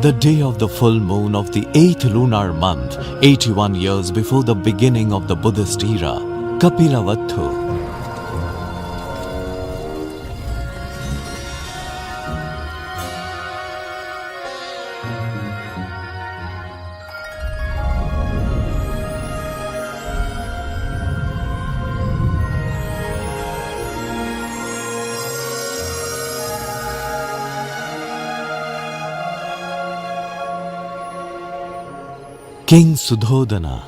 The day of the full moon of the 8th lunar month, 81 years before the beginning of the Buddhist era, Kapilavattu. King Sudhodana.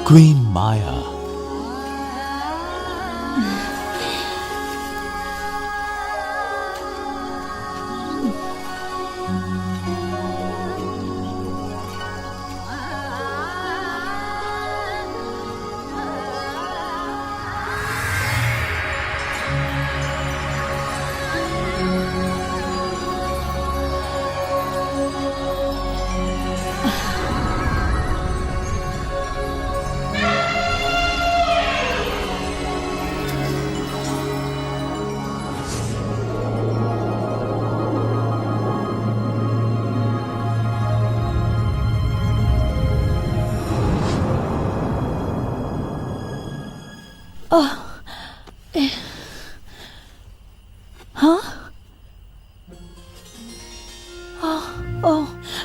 Queen Maya.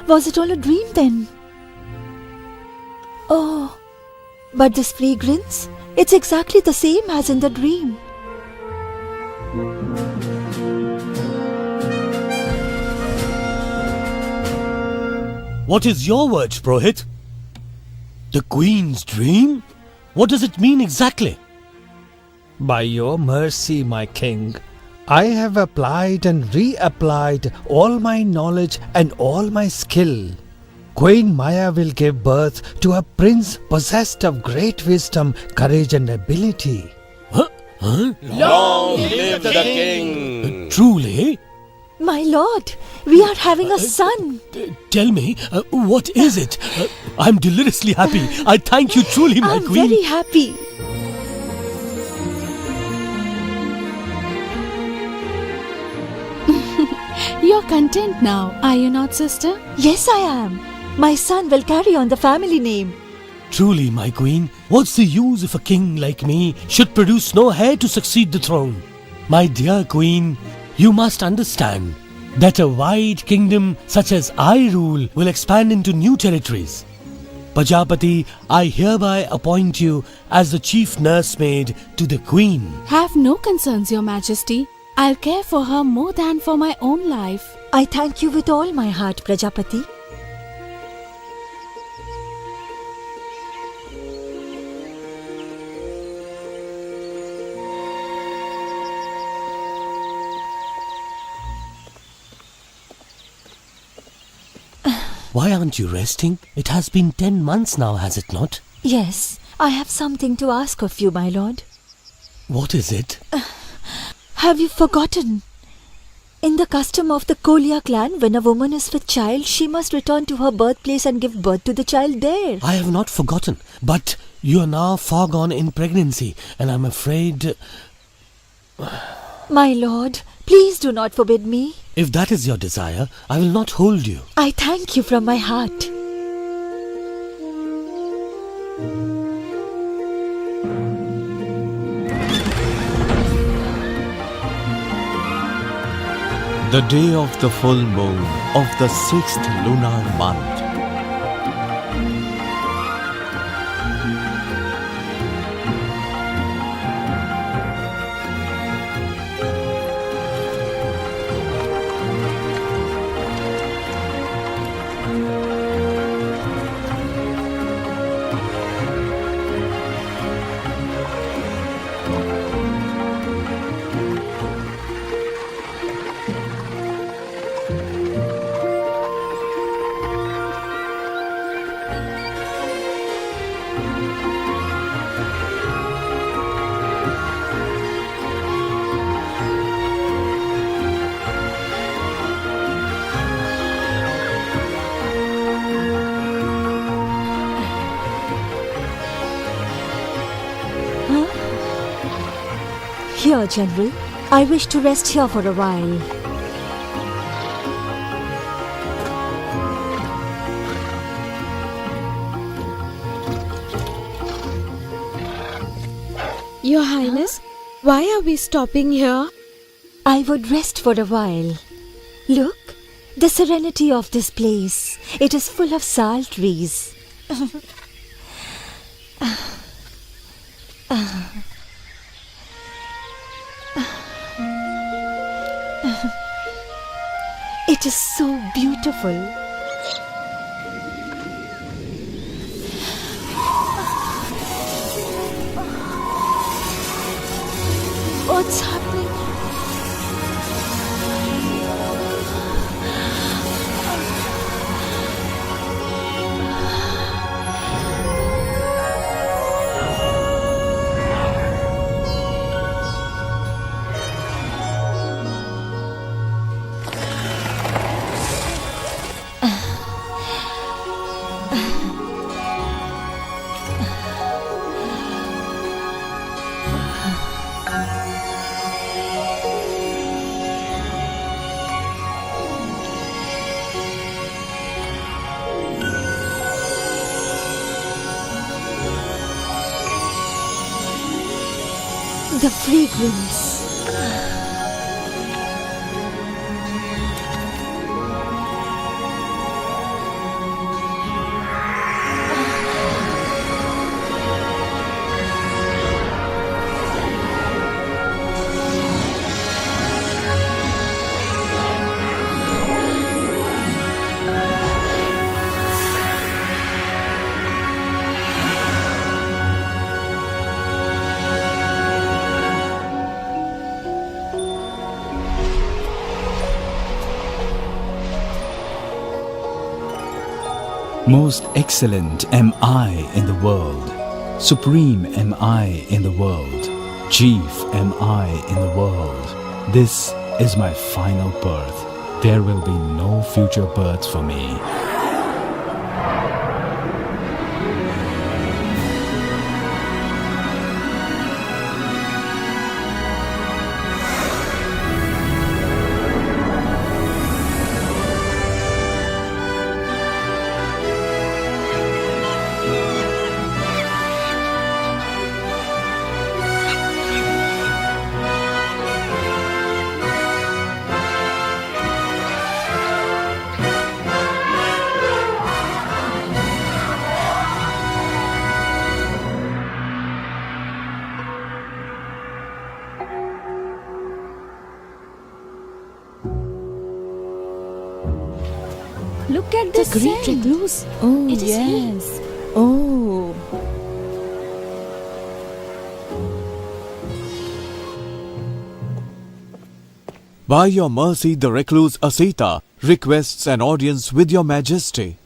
Was it all a dream then? Oh, but this fragrance, it's exactly the same as in the dream. What is your word, Purohit? The Queen's dream? What does it mean exactly? By your mercy, my king, I have applied and reapplied all my knowledge and all my skill. Queen Maya will give birth to a prince possessed of great wisdom, courage and ability. Long live the king! Truly? My lord, we are having a son. Tell me, what is it? I'm deliriously happy. I thank you truly, my I'm queen. very happy. You're content now, are you not, sister? Yes, I am. My son will carry on the family name. Truly, my queen, what's the use if a king like me should produce no heir to succeed the throne? My dear queen, you must understand that a wide kingdom such as I rule will expand into new territories. Pajapati, I hereby appoint you as the chief nursemaid to the queen. Have no concerns, your majesty. I'll care for her more than for my own life. I thank you with all my heart, Prajapati. Why aren't you resting? It has been 10 months now, has it not? Yes, I have something to ask of you, my lord. What is it? Have you forgotten? In the custom of the Kolia clan, when a woman is with child, she must return to her birthplace and give birth to the child there. I have not forgotten, but you are now far gone in pregnancy, and I'm afraid... My lord, please do not forbid me. If that is your desire, I will not hold you. I thank you from my heart. The day of the full moon of the 6th lunar month. here, General. I wish to rest here for a while. Your Highness, why are we stopping here? I would rest for a while. Look, the serenity of this place. It is full of sal trees. It is so beautiful. What's happening? The fragrance. Most excellent am I in the world, supreme am I in the world, chief am I in the world. This is my final birth. There will be no future births for me. Look at The the great scent. recluse. Oh, It is yes. Oh. By your mercy, the recluse Asita requests an audience with your majesty.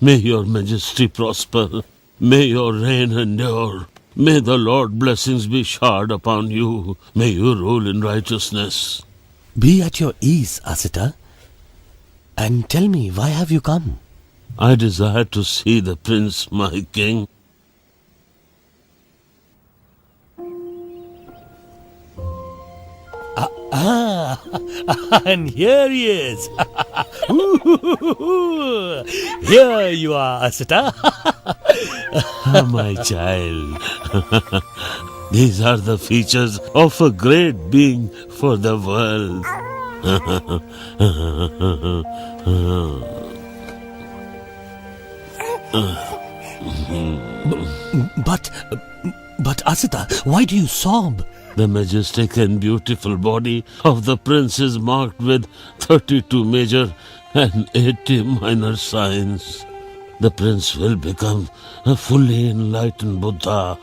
May your majesty prosper. May your reign endure. May the Lord blessings be showered upon you. May you rule in righteousness. Be at your ease, Asita. And tell me, why have you come? I desire to see the prince, my king. And here he is. Here you are, Asita. My child. These are the features of a great being for the world. But Asita, why do you sob? The majestic and beautiful body of the prince is marked with 32 major and 80 minor signs. The prince will become a fully enlightened Buddha.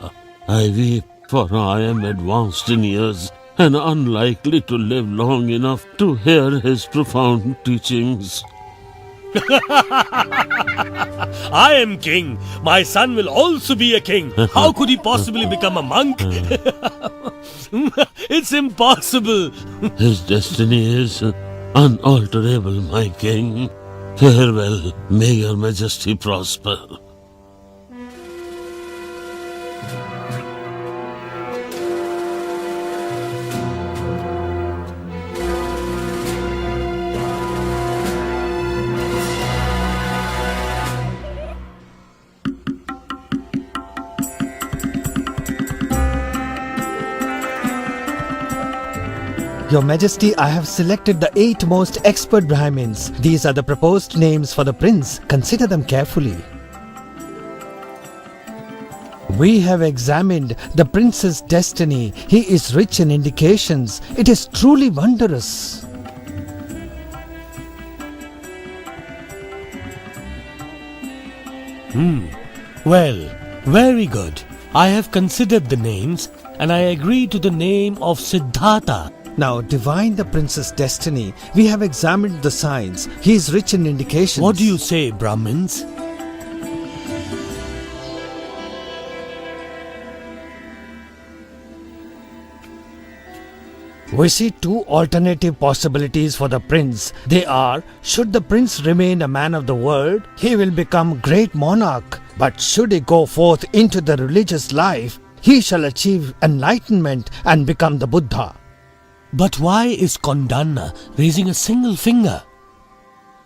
I weep, for I am advanced in years and unlikely to live long enough to hear his profound teachings. I am king. My son will also be a king. How could he possibly become a monk? It's impossible. His destiny is unalterable, my king. Farewell. May your majesty prosper. Your Majesty, I have selected the 8 most expert Brahmins. These are the proposed names for the prince. Consider them carefully. We have examined the prince's destiny. He is rich in indications. It is truly wondrous. Well, very good. I have considered the names and I agree to the name of Siddhartha. Now divine the prince's destiny. We have examined the signs. He is rich in indications. What do you say, Brahmins? We see 2 alternative possibilities for the prince. They are, should the prince remain a man of the world, he will become great monarch. But should he go forth into the religious life, he shall achieve enlightenment and become the Buddha. But why is Kondanna raising a single finger?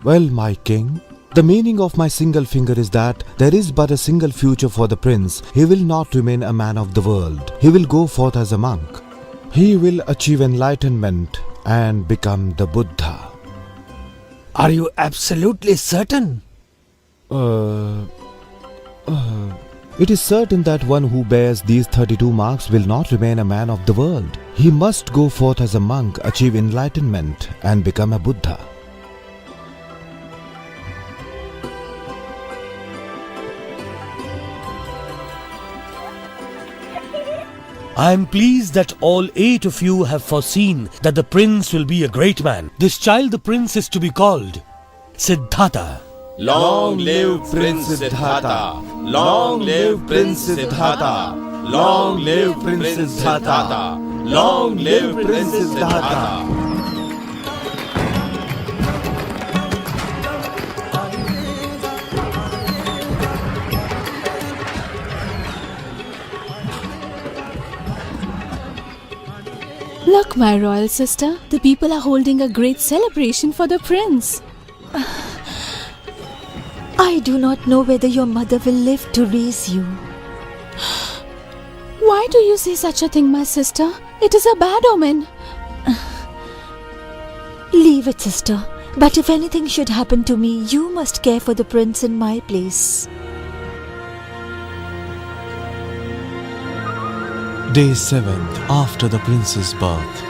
Well, my king, the meaning of my single finger is that there is but a single future for the prince. He will not remain a man of the world. He will go forth as a monk. He will achieve enlightenment and become the Buddha. Are you absolutely certain? It is certain that one who bears these 32 marks will not remain a man of the world. He must go forth as a monk, achieve enlightenment and become a Buddha. I am pleased that all 8 of you have foreseen that the prince will be a great man. This child, the prince, is to be called Siddhartha. Long live Prince Siddhartha! Long live Prince Siddhartha! Long live Prince Siddhartha! Long live Prince Siddhartha! Look, my royal sister, the people are holding a great celebration for the prince. I do not know whether your mother will live to raise you. Why do you say such a thing, my sister? It is a bad omen. Leave it, sister. But if anything should happen to me, you must care for the prince in my place. Day 7th after the prince's birth.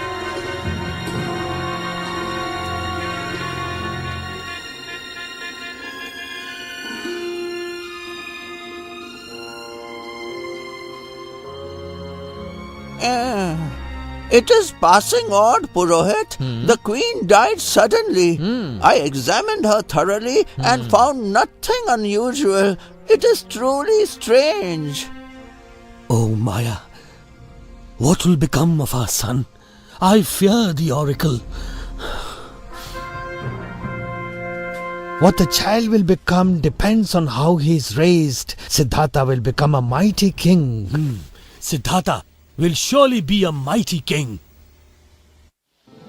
It is passing odd, Purohit. The queen died suddenly. I examined her thoroughly and found nothing unusual. It is truly strange. Oh, Maya, what will become of our son? I fear the oracle. What the child will become depends on how he is raised. Siddhartha will become a mighty king. Siddhartha will surely be a mighty king.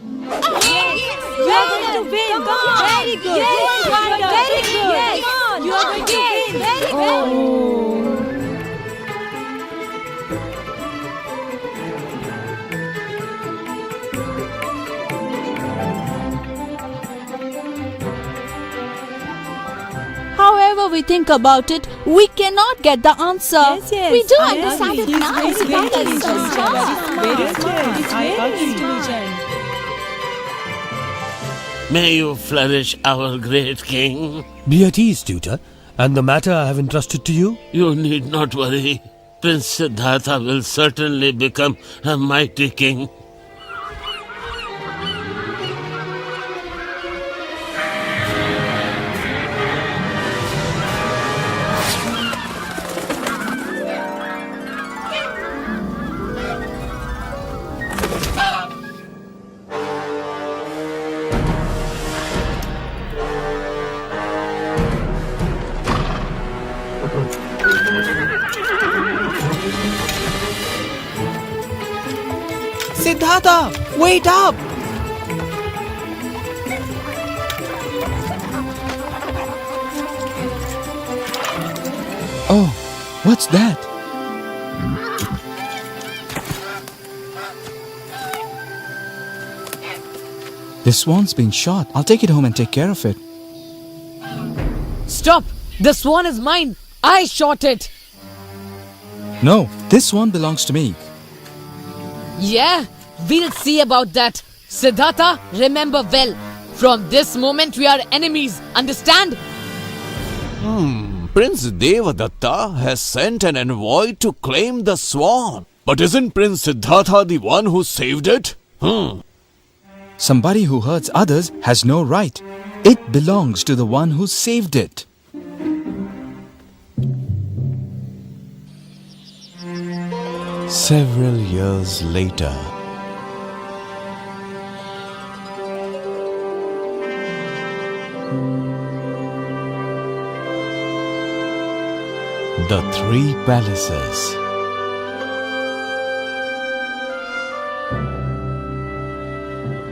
You are going to win. Very good. Yes, very good. Yes. You are going to win. Very good. However we think about it, we cannot get the answer. Yes. We do I understand agree. it now. He's very That is so intelligent. smart. Very intelligent. May you flourish, our great king. Be at ease, tutor, and the matter I have entrusted to you? You need not worry. Prince Siddhartha will certainly become a mighty king. Siddhartha, wait up! Oh, what's that? This swan's been shot. I'll take it home and take care of it. Stop! The swan is mine! I shot it! No, this swan belongs to me. Yeah, we'll see about that. Siddhartha, remember well. From this moment we are enemies, understand? Prince Devadatta has sent an envoy to claim the swan. But isn't Prince Siddhartha the one who saved it? Somebody who hurts others has no right. It belongs to the one who saved it. Several years later, the three palaces.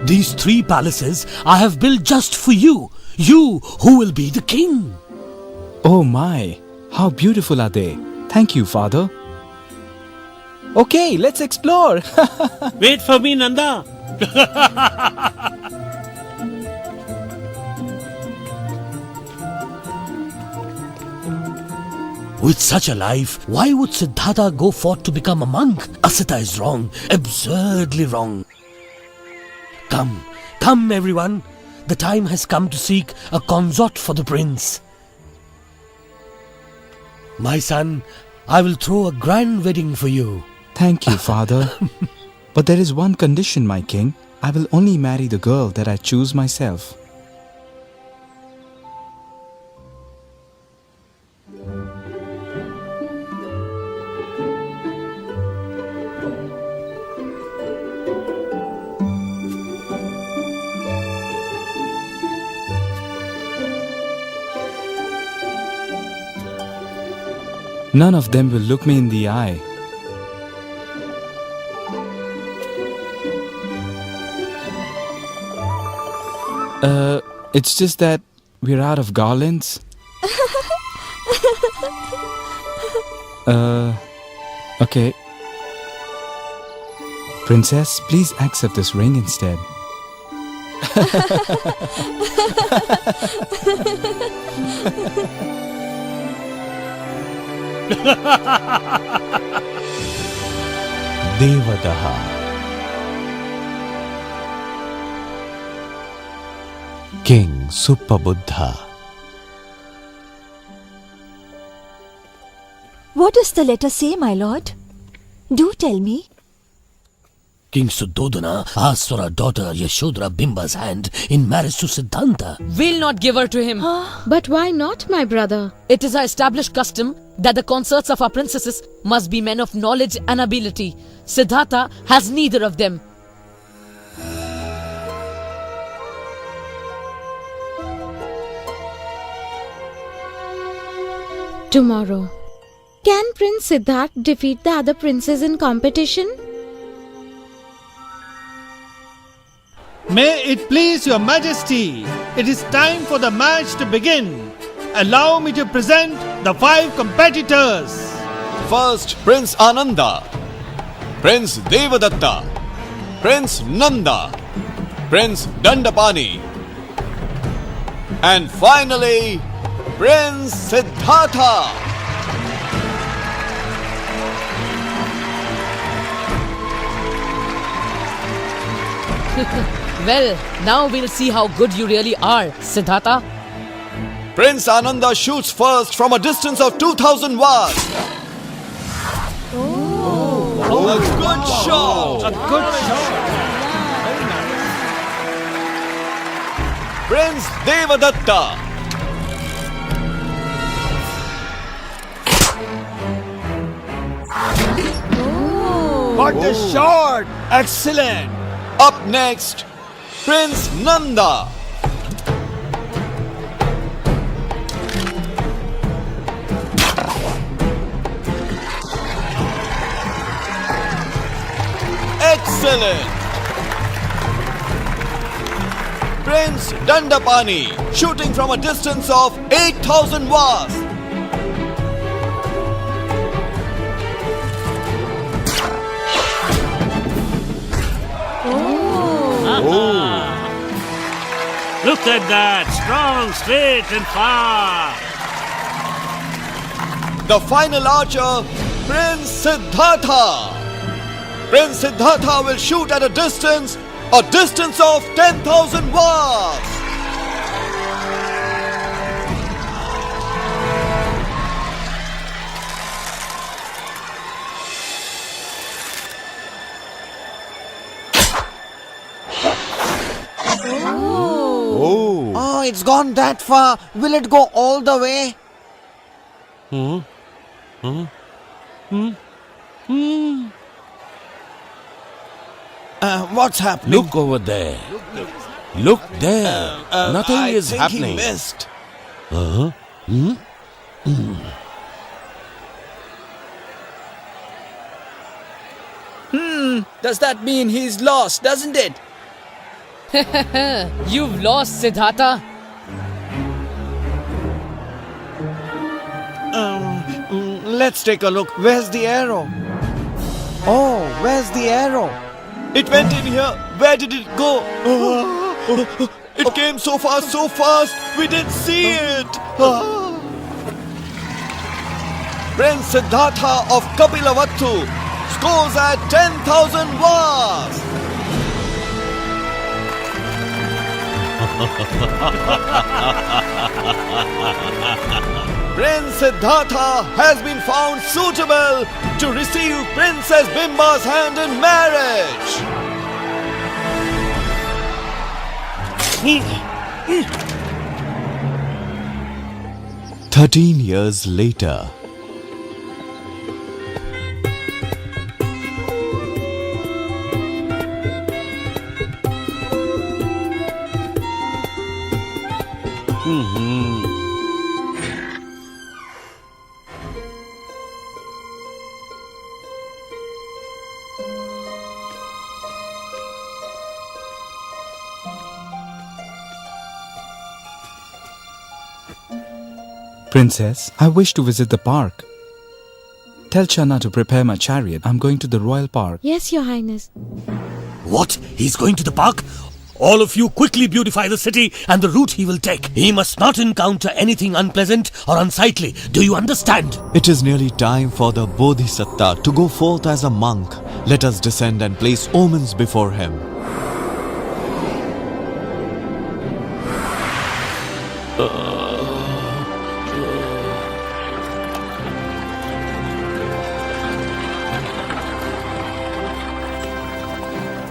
These 3 palaces I have built just for you. You who will be the king. Oh my, how beautiful are they? Thank you, Father. Okay, let's explore. Wait for me, Nanda. With such a life, why would Siddhartha go forth to become a monk? Asita is wrong, absurdly wrong. Come everyone. The time has come to seek a consort for the prince. My son, I will throw a grand wedding for you. Thank you, Father. But there is one condition, my king. I will only marry the girl that I choose myself. None of them will look me in the eye. It's just that we're out of garlands. Okay. Princess, please accept this ring instead. Devadaha. King Supabuddha. What does the letter say, my lord? Do tell me. King Suddhodana asked for our daughter Yashodhara Bimba's hand in marriage to Siddhanta. We'll not give her to him. But why not, my brother? It is our established custom that the consorts of our princesses must be men of knowledge and ability. Siddhartha has neither of them. Tomorrow. Can Prince Siddharth defeat the other princes in competition? May it please your majesty, it is time for the match to begin. Allow me to present the 5 competitors. First, Prince Ananda, Prince Devadatta, Prince Nanda, Prince Dandapani, and finally, Prince Siddhartha. Well, now we'll see how good you really are, Siddhartha. Prince Ananda shoots first from a distance of 2000 watts. A good shot. A good shot. Prince Devadatta. What a shot! Excellent! Up next, Prince Nanda. Excellent! Prince Dandapani, shooting from a distance of 8000 watts. Look at that! Strong, straight and far! The final archer, Prince Siddhartha. Prince Siddhartha will shoot at a distance of 10,000 watts. Oh, it's gone that far. Will it go all the way? What's happening? Look over there. Look there. Nothing I is think happening. He missed. Does that mean he's lost, doesn't it? You've lost, Siddhartha. Let's take a look. Where's the arrow? Oh, where's the arrow? It went in here. Where did it go? It came so fast, we didn't see it. Prince Siddhartha of Kapilavattu scores at 10,000 watts. Prince Siddhartha has been found suitable to receive Princess Bimba's hand in marriage. 13 years later. Princess, I wish to visit the park. Tell Channa to prepare my chariot. I'm going to the royal park. Yes, Your Highness. What? He's going to the park? All of you quickly beautify the city and the route he will take. He must not encounter anything unpleasant or unsightly. Do you understand? It is nearly time for the Bodhisattva to go forth as a monk. Let us descend and place omens before him.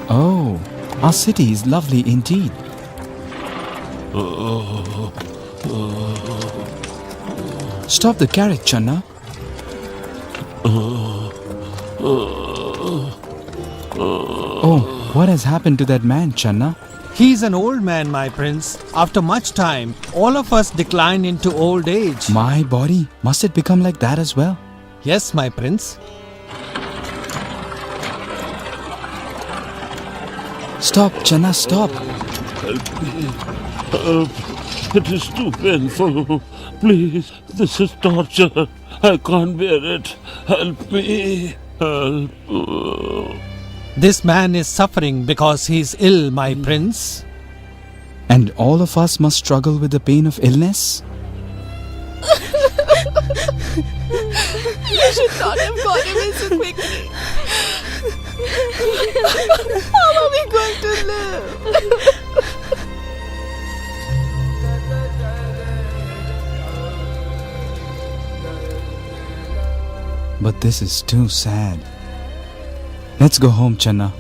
Oh, our city is lovely indeed. Stop the carriage, Channa. Oh, what has happened to that man, Channa? He's an old man, my prince. After much time, all of us decline into old age. My body, must it become like that as well? Yes, my prince. Stop, Channa, stop. Help me. Help. It is too painful. Please, this is torture. I can't bear it. Help me. Help. This man is suffering because he's ill, my prince. And all of us must struggle with the pain of illness? You should not have got away so quickly. How are we going to live? But this is too sad. Let's go home, Channa.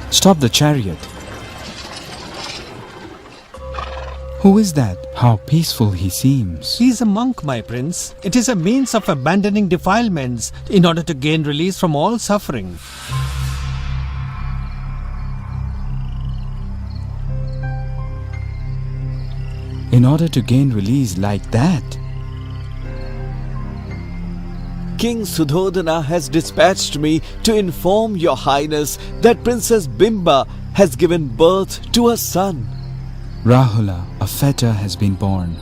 Stop the chariot. Who is that? How peaceful he seems. He's a monk, my prince. It is a means of abandoning defilements in order to gain release from all suffering. In order to gain release like that? King Sudhodana has dispatched me to inform your highness that Princess Bimba has given birth to a son. Rahula, a fetter has been born.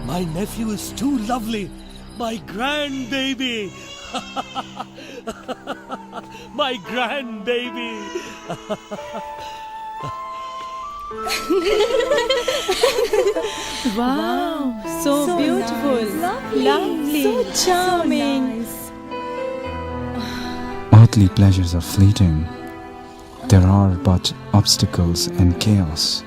My nephew is too lovely. My grandbaby. My grandbaby. Wow, so beautiful. Lovely. So charming. Earthly pleasures are fleeting. There are but obstacles and chaos.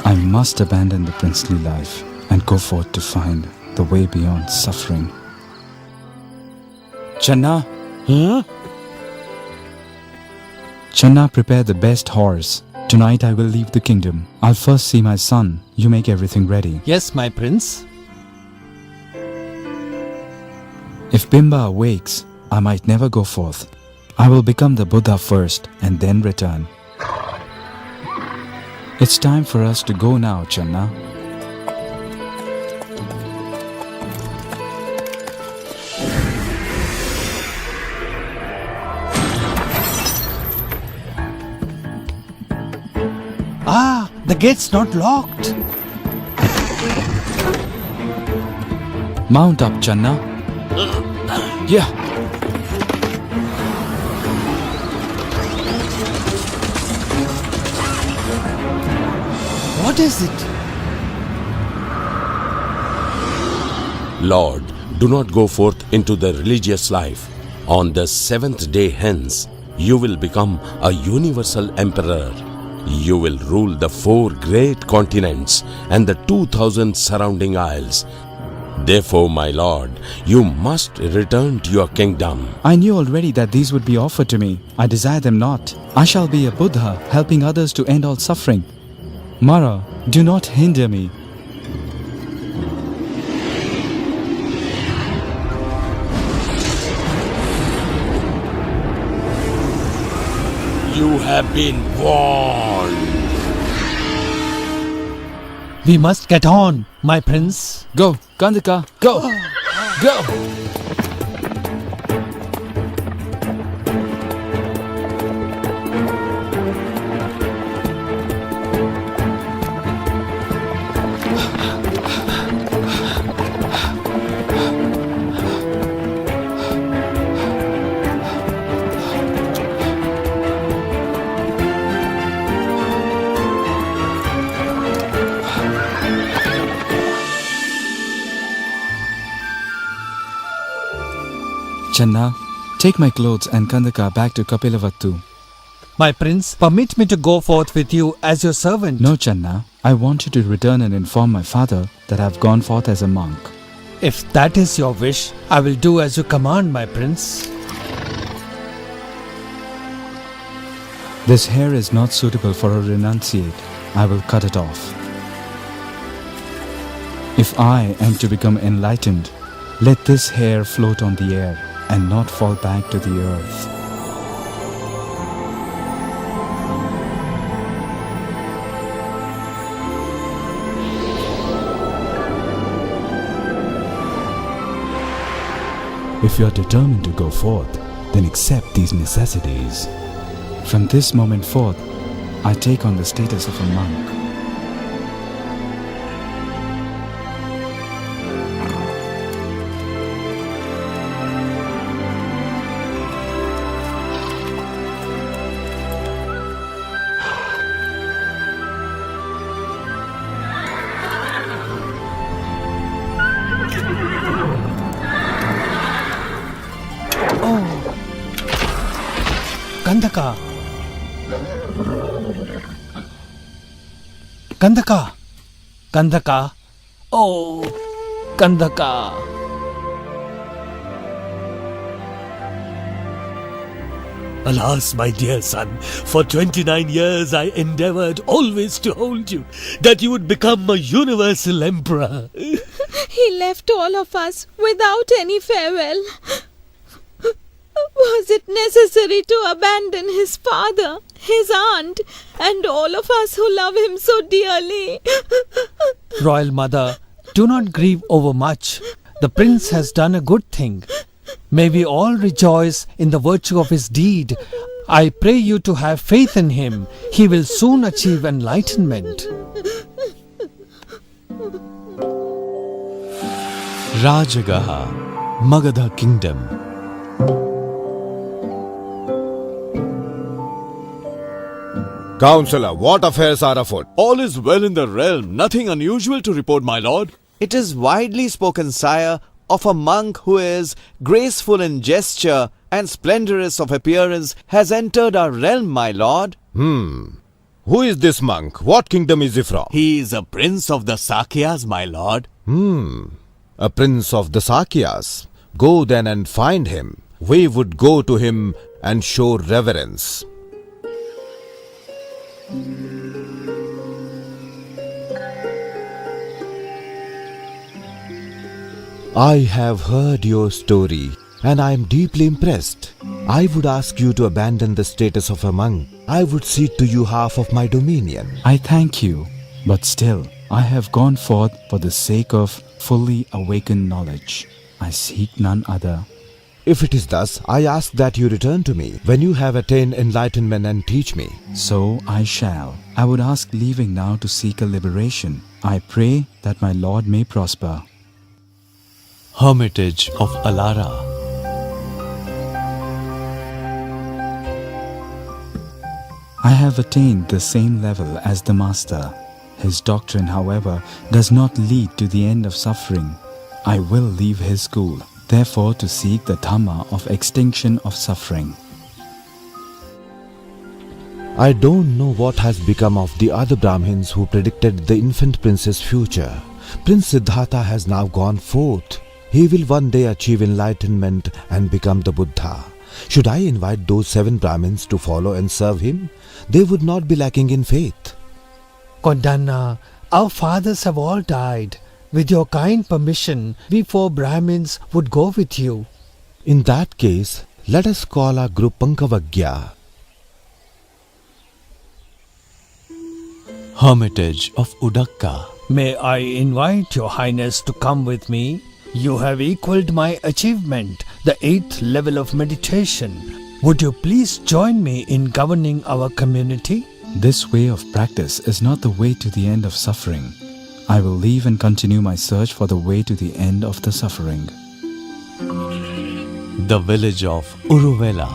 I must abandon the princely life and go forth to find the way beyond suffering. Channa! Huh? Channa, prepare the best horse. Tonight I will leave the kingdom. I'll first see my son. You make everything ready. Yes, my prince. If Bimba awakes, I might never go forth. I will become the Buddha first and then return. It's time for us to go now, Channa. Ah, the gate's not locked. Mount up, Channa. Yeah. What is it? Lord, do not go forth into the religious life. On the 7th day hence, you will become a universal emperor. You will rule the 4 great continents and the 2,000 surrounding isles. Therefore, my lord, you must return to your kingdom. I knew already that these would be offered to me. I desire them not. I shall be a Buddha, helping others to end all suffering. Mara, do not hinder me. You have been warned. We must get on, my prince. Go, Kandaka, go! Go! Channa, take my clothes and Kandaka back to Kapilavattu. My prince, permit me to go forth with you as your servant. No, Channa. I want you to return and inform my father that I have gone forth as a monk. If that is your wish, I will do as you command, my prince. This hair is not suitable for a renunciate. I will cut it off. If I am to become enlightened, let this hair float on the air and not fall back to the earth. If you are determined to go forth, then accept these necessities. From this moment forth, I take on the status of a monk. Kandaka. Kandaka. Kandaka. Oh, Kandaka. Alas, my dear son, for 29 years I endeavored always to hold you, that you would become a universal emperor. He left all of us without any farewell. Was it necessary to abandon his father, his aunt, and all of us who love him so dearly? Royal mother, do not grieve over much. The prince has done a good thing. May we all rejoice in the virtue of his deed. I pray you to have faith in him. He will soon achieve enlightenment. Rajagaha, Magadha Kingdom. Counselor, what affairs are afoot? All is well in the realm. Nothing unusual to report, my lord. It is widely spoken, sire, of a monk who is graceful in gesture and splendorous of appearance has entered our realm, my lord. Who is this monk? What kingdom is he from? He is a prince of the Sakyas, my lord. A prince of the Sakyas. Go then and find him. We would go to him and show reverence. I have heard your story and I am deeply impressed. I would ask you to abandon the status of a monk. I would cede to you half of my dominion. I thank you, but still, I have gone forth for the sake of fully awakened knowledge. I seek none other. If it is thus, I ask that you return to me when you have attained enlightenment and teach me. So I shall. I would ask leaving now to seek a liberation. I pray that my Lord may prosper. Hermitage of Alara. I have attained the same level as the Master. His doctrine, however, does not lead to the end of suffering. I will leave his school, therefore to seek the Dhamma of extinction of suffering. I don't know what has become of the other Brahmins who predicted the infant prince's future. Prince Siddhartha has now gone forth. He will one day achieve enlightenment and become the Buddha. Should I invite those 7 Brahmins to follow and serve him? They would not be lacking in faith. Kondanna, our fathers have all died. With your kind permission, we 4 Brahmins would go with you. In that case, let us call our group Pankavagya. Hermitage of Udakka. May I invite your highness to come with me? You have equaled my achievement, the 8th level of meditation. Would you please join me in governing our community? This way of practice is not the way to the end of suffering. I will leave and continue my search for the way to the end of the suffering. The village of Uruvela.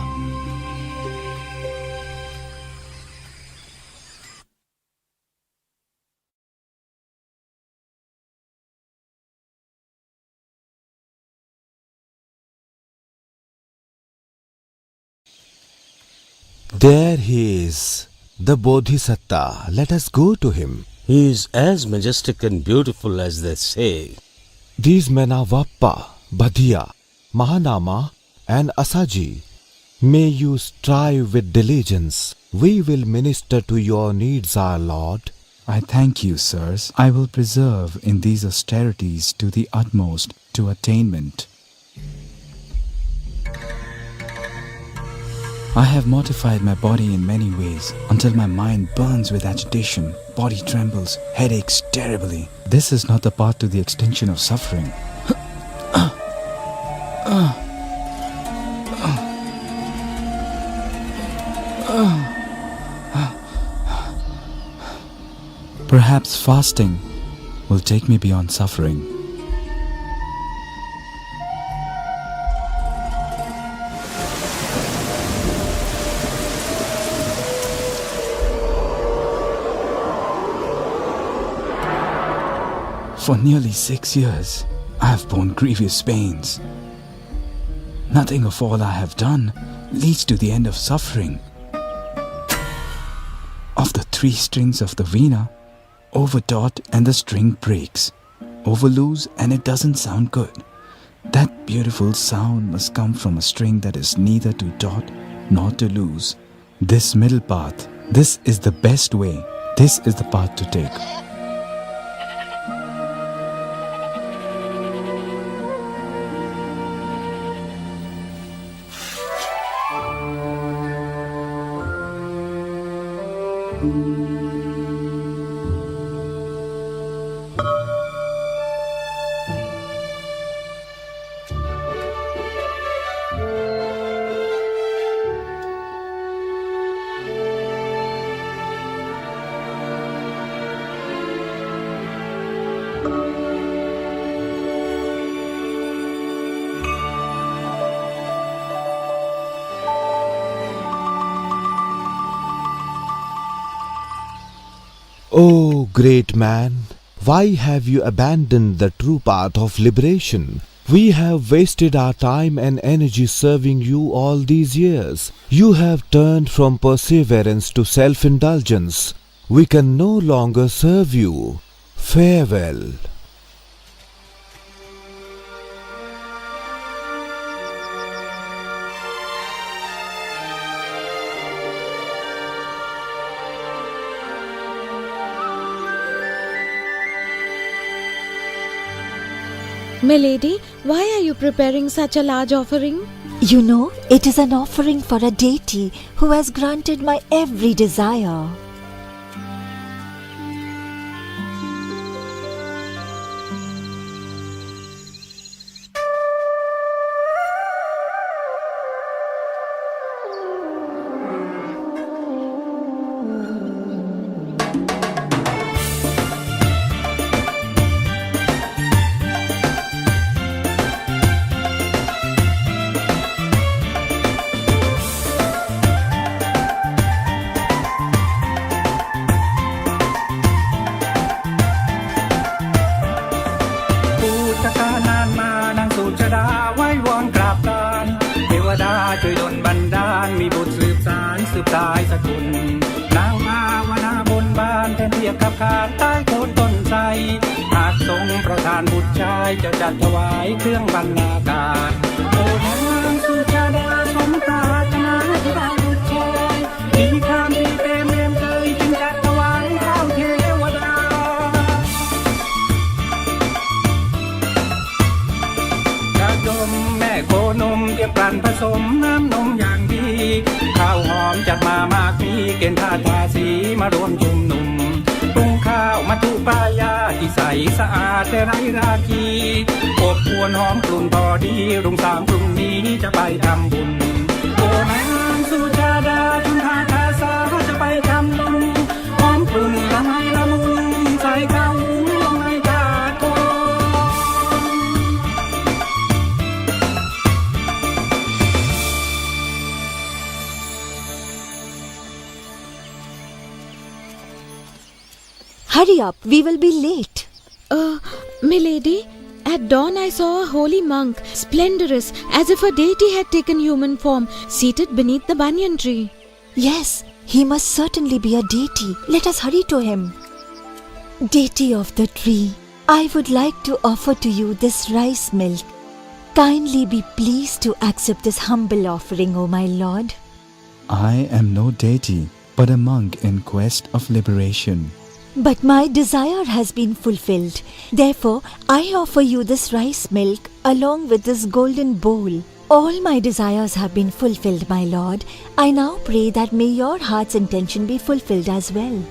There he is, the Bodhisatta. Let us go to him. He is as majestic and beautiful as they say. These men are Vappa, Bhadia, Mahanama and Asaji. May you strive with diligence. We will minister to your needs, our Lord. I thank you, sirs. I will preserve in these austerities to the utmost to attainment. I have mortified my body in many ways until my mind burns with agitation, body trembles, head aches terribly. This is not the path to the extinction of suffering. Perhaps fasting will take me beyond suffering. For nearly 6 years, I have borne grievous pains. Nothing of all I have done leads to the end of suffering. Of the 3 strings of the veena, overtaut and the string breaks. Overloose and it doesn't sound good. That beautiful sound must come from a string that is neither too taut nor too loose. This middle path, this is the best way. This is the path to take. great man, why have you abandoned the true path of liberation? We have wasted our time and energy serving you all these years. You have turned from perseverance to self-indulgence. We can no longer serve you. Farewell. Milady, why are you preparing such a large offering? You know, it is an offering for a deity who has granted my every desire. Hurry up, we will be late. Milady, at dawn I saw a holy monk, splendorous, as if a deity had taken human form, seated beneath the banyan tree. Yes, he must certainly be a deity. Let us hurry to him. Deity of the tree, I would like to offer to you this rice milk. Kindly be pleased to accept this humble offering, O my lord. I am no deity, but a monk in quest of liberation. But my desire has been fulfilled. Therefore, I offer you this rice milk along with this golden bowl. All my desires have been fulfilled, my lord. I now pray that may your heart's intention be fulfilled as well.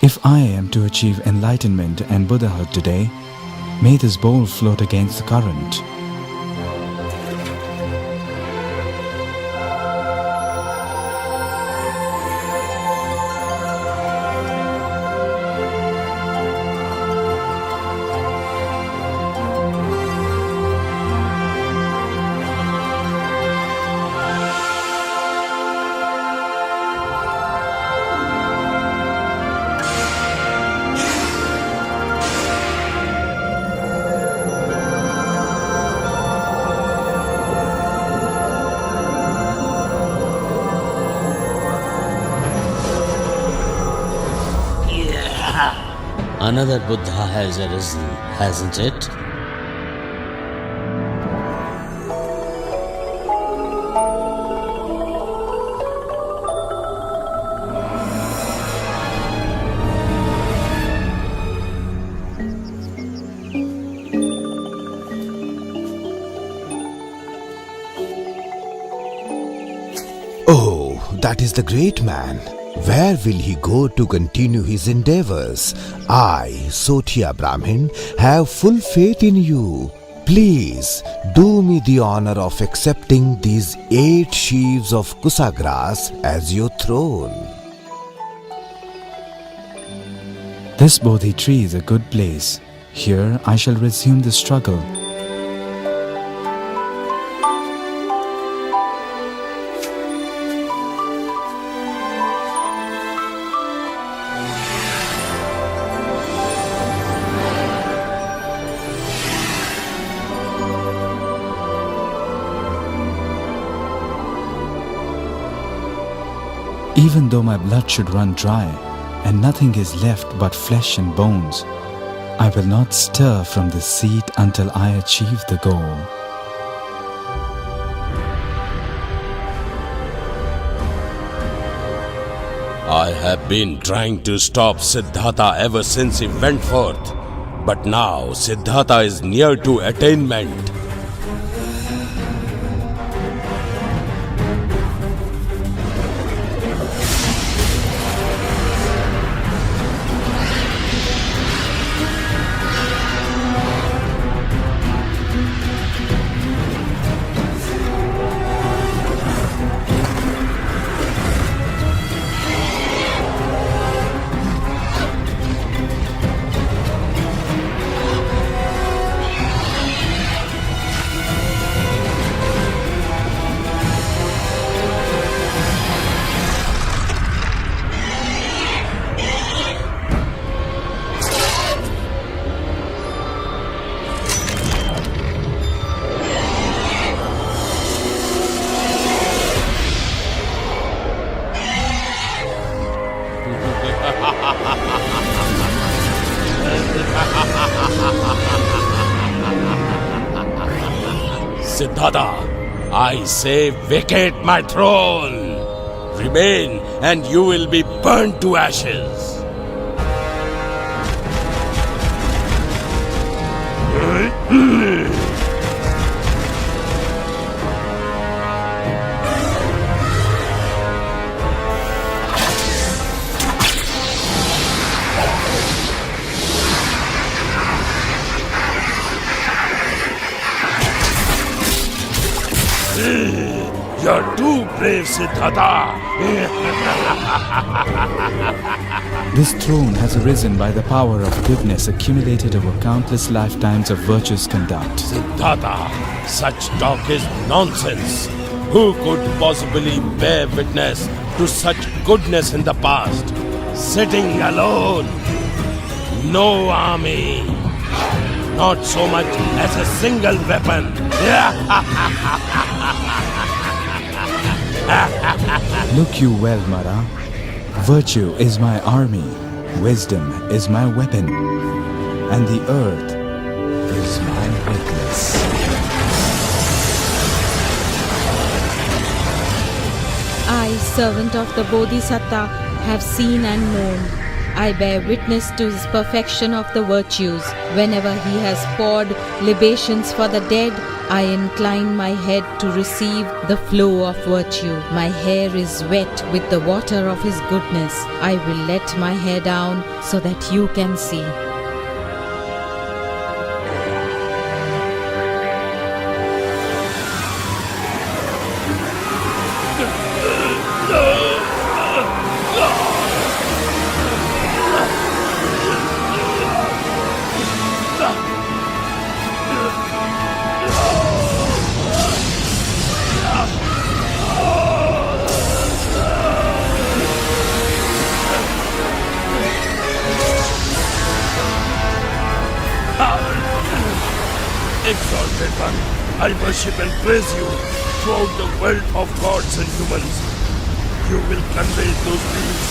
If I am to achieve enlightenment and Buddhahood today, may this bowl float against the current. Another Buddha has arisen, hasn't it? Oh, that is the great man. Where will he go to continue his endeavors? I, Sotia Brahmin, have full faith in you. Please do me the honor of accepting these 8 sheaves of kusa grass as your throne. This Bodhi tree is a good place. Here I shall resume the struggle. Even though my blood should run dry, and nothing is left but flesh and bones, I will not stir from this seat until I achieve the goal. I have been trying to stop Siddhartha ever since he went forth. But now Siddhartha is near to attainment. Siddhartha, I say vacate my throne. Remain and you will be burnt to ashes. You're too brave, Siddhartha. This throne has arisen by the power of goodness accumulated over countless lifetimes of virtuous conduct. Siddhartha, such talk is nonsense. Who could possibly bear witness to such goodness in the past? Sitting alone, no army, not so much as a single weapon. Look you well, Mara. Virtue is my army, wisdom is my weapon, and the earth is my witness. I, servant of the Bodhisattva, have seen and known. I bear witness to his perfection of the virtues. Whenever he has poured libations for the dead, I incline my head to receive the flow of virtue. My hair is wet with the water of his goodness. I will let my hair down so that you can see. Exalted One, I worship and praise you throughout the world of gods and humans. You will convey those beings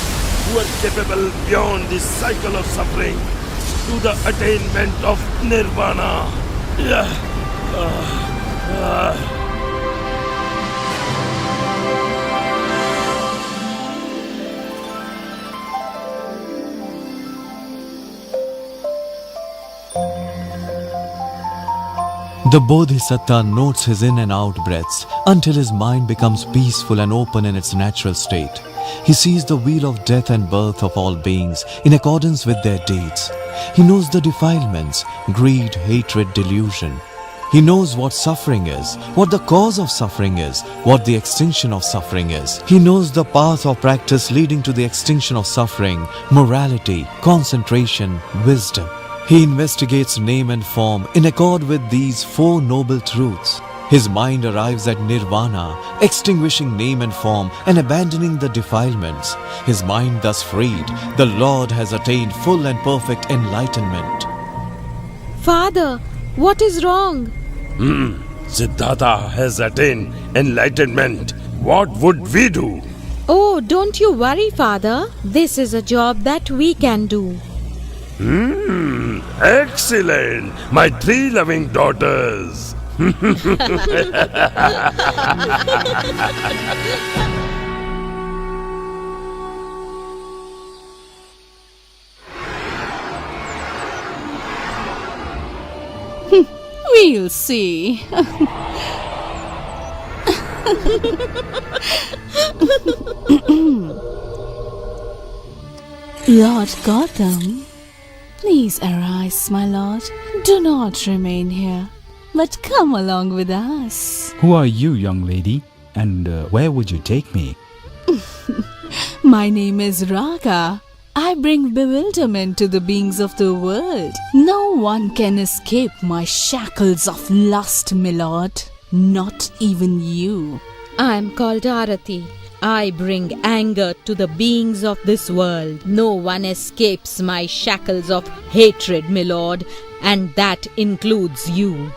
who are capable beyond this cycle of suffering to the attainment of nirvana. The Bodhisattva notes his in and out breaths until his mind becomes peaceful and open in its natural state. He sees the wheel of death and birth of all beings in accordance with their deeds. He knows the defilements, greed, hatred, delusion. He knows what suffering is, what the cause of suffering is, what the extinction of suffering is. He knows the path of practice leading to the extinction of suffering, morality, concentration, wisdom. He investigates name and form in accord with these four noble truths. His mind arrives at nirvana, extinguishing name and form and abandoning the defilements. His mind thus freed, the Lord has attained full and perfect enlightenment. Father, what is wrong? Siddhartha has attained enlightenment. What would we do? Oh, don't you worry, Father. This is a job that we can do. Excellent! My three loving daughters. We'll see. Lord Gotham, please arise, my lord. Do not remain here, but come along with us. Who are you, young lady? And where would you take me? My name is Raga. I bring bewilderment to the beings of the world. No one can escape my shackles of lust, my lord. Not even you. I am called Arati. I bring anger to the beings of this world. No one escapes my shackles of hatred, my lord, and that includes you.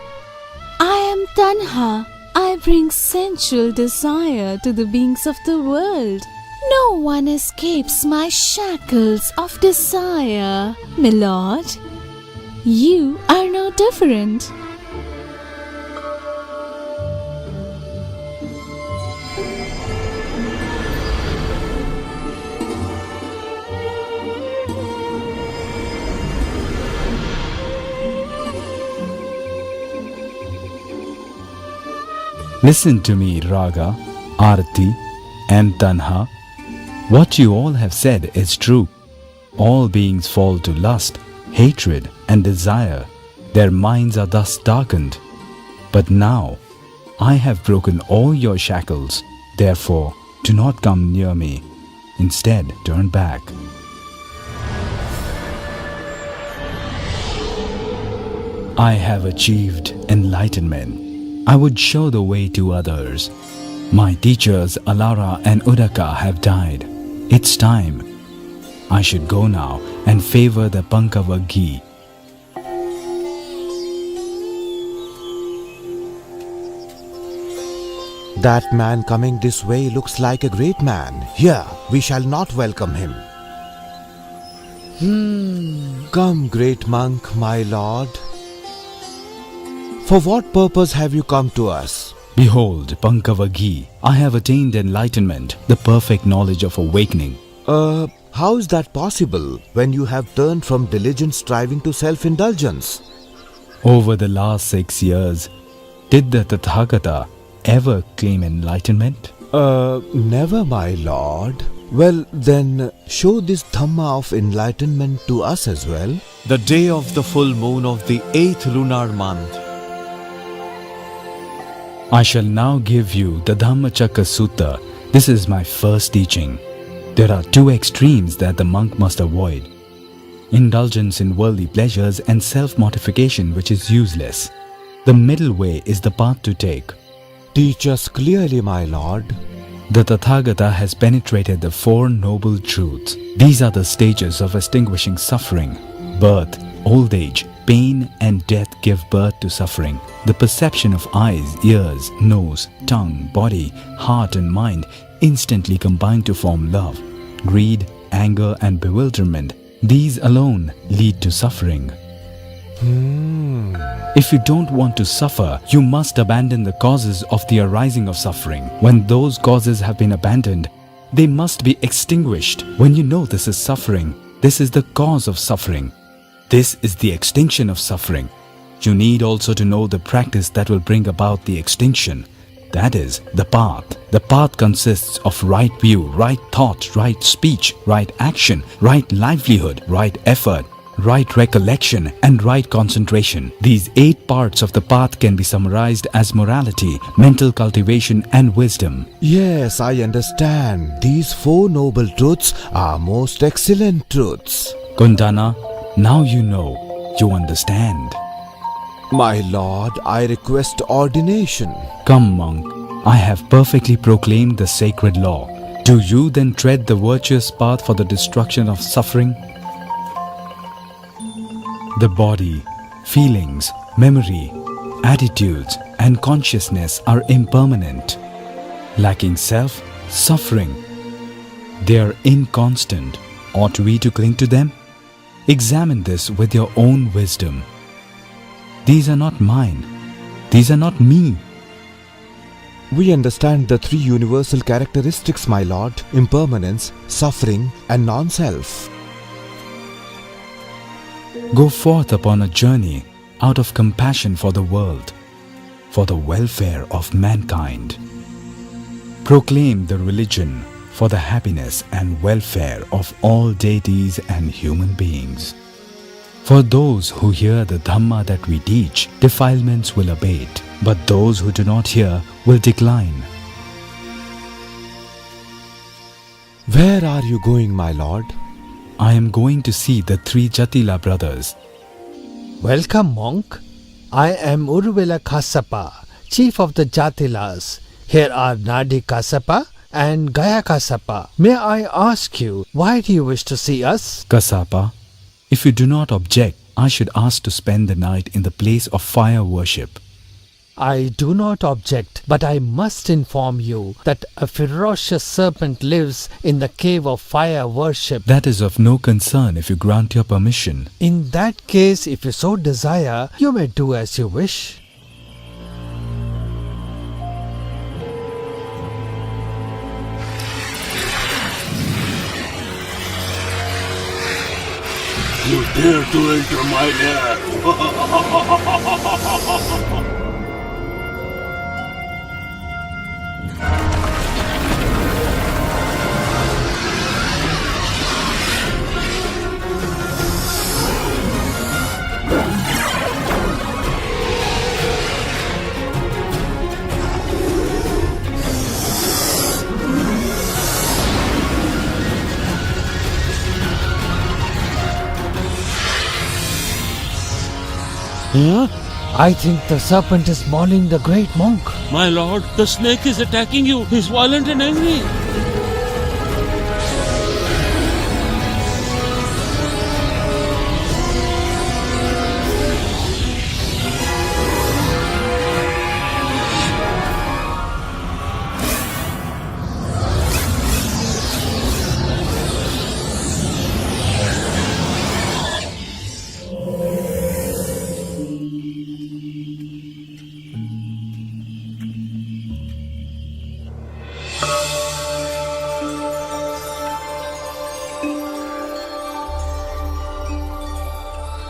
I am Tanha. I bring sensual desire to the beings of the world. No one escapes my shackles of desire, my lord. You are no different. Listen to me, Raga, Arati, and Tanha. What you all have said is true. All beings fall to lust, hatred, and desire. Their minds are thus darkened. But now, I have broken all your shackles. Therefore, do not come near me. Instead, turn back. I have achieved enlightenment. I would show the way to others. My teachers Alara and Udaka have died. It's time. I should go now and favor the Pankava ghee. That man coming this way looks like a great man. Here, we shall not welcome him. Come, great monk, my lord. For what purpose have you come to us? Behold, Pankava ghee, I have attained enlightenment, the perfect knowledge of awakening. How is that possible when you have turned from diligent striving to self-indulgence? Over the last 6 years, did the Tathagata ever claim enlightenment? Never, my lord. Well, then, show this Dhamma of enlightenment to us as well. The day of the full moon of the 8th lunar month. I shall now give you the Dhammacakka Sutta. This is my first teaching. There are two extremes that the monk must avoid. Indulgence in worldly pleasures and self-mortification, which is useless. The middle way is the path to take. Teach us clearly, my lord. The Tathagata has penetrated the four noble truths. These are the stages of extinguishing suffering. Birth, old age, pain and death give birth to suffering. The perception of eyes, ears, nose, tongue, body, heart and mind instantly combine to form love. Greed, anger and bewilderment, these alone lead to suffering. If you don't want to suffer, you must abandon the causes of the arising of suffering. When those causes have been abandoned, they must be extinguished. When you know this is suffering, this is the cause of suffering. This is the extinction of suffering. You need also to know the practice that will bring about the extinction. That is, the path. The path consists of right view, right thought, right speech, right action, right livelihood, right effort, right recollection, and right concentration. These 8 parts of the path can be summarized as morality, mental cultivation, and wisdom. Yes, I understand. These 4 noble truths are most excellent truths. Kundana, now you know, you understand. My lord, I request ordination. Come, monk, I have perfectly proclaimed the sacred law. Do you then tread the virtuous path for the destruction of suffering? The body, feelings, memory, attitudes, and consciousness are impermanent. Lacking self, suffering. They are inconstant. Ought we to cling to them? Examine this with your own wisdom. These are not mine. These are not me. We understand the 3 universal characteristics, my lord: impermanence, suffering, and non-self. Go forth upon a journey out of compassion for the world, for the welfare of mankind. Proclaim the religion for the happiness and welfare of all deities and human beings. For those who hear the Dhamma that we teach, defilements will abate, but those who do not hear will decline. Where are you going, my lord? I am going to see the 3 Jatila brothers. Welcome, monk. I am Urvila Kassapa, chief of the Jatilas. Here are Nadi Kassapa and Gaya Kassapa. May I ask you, why do you wish to see us? Kassapa, if you do not object, I should ask to spend the night in the place of fire worship. I do not object, but I must inform you that a ferocious serpent lives in the cave of fire worship. That is of no concern if you grant your permission. In that case, if you so desire, you may do as you wish. You dare to enter my lair! I think the serpent is mauling the great monk. My lord, the snake is attacking you. He's violent and angry.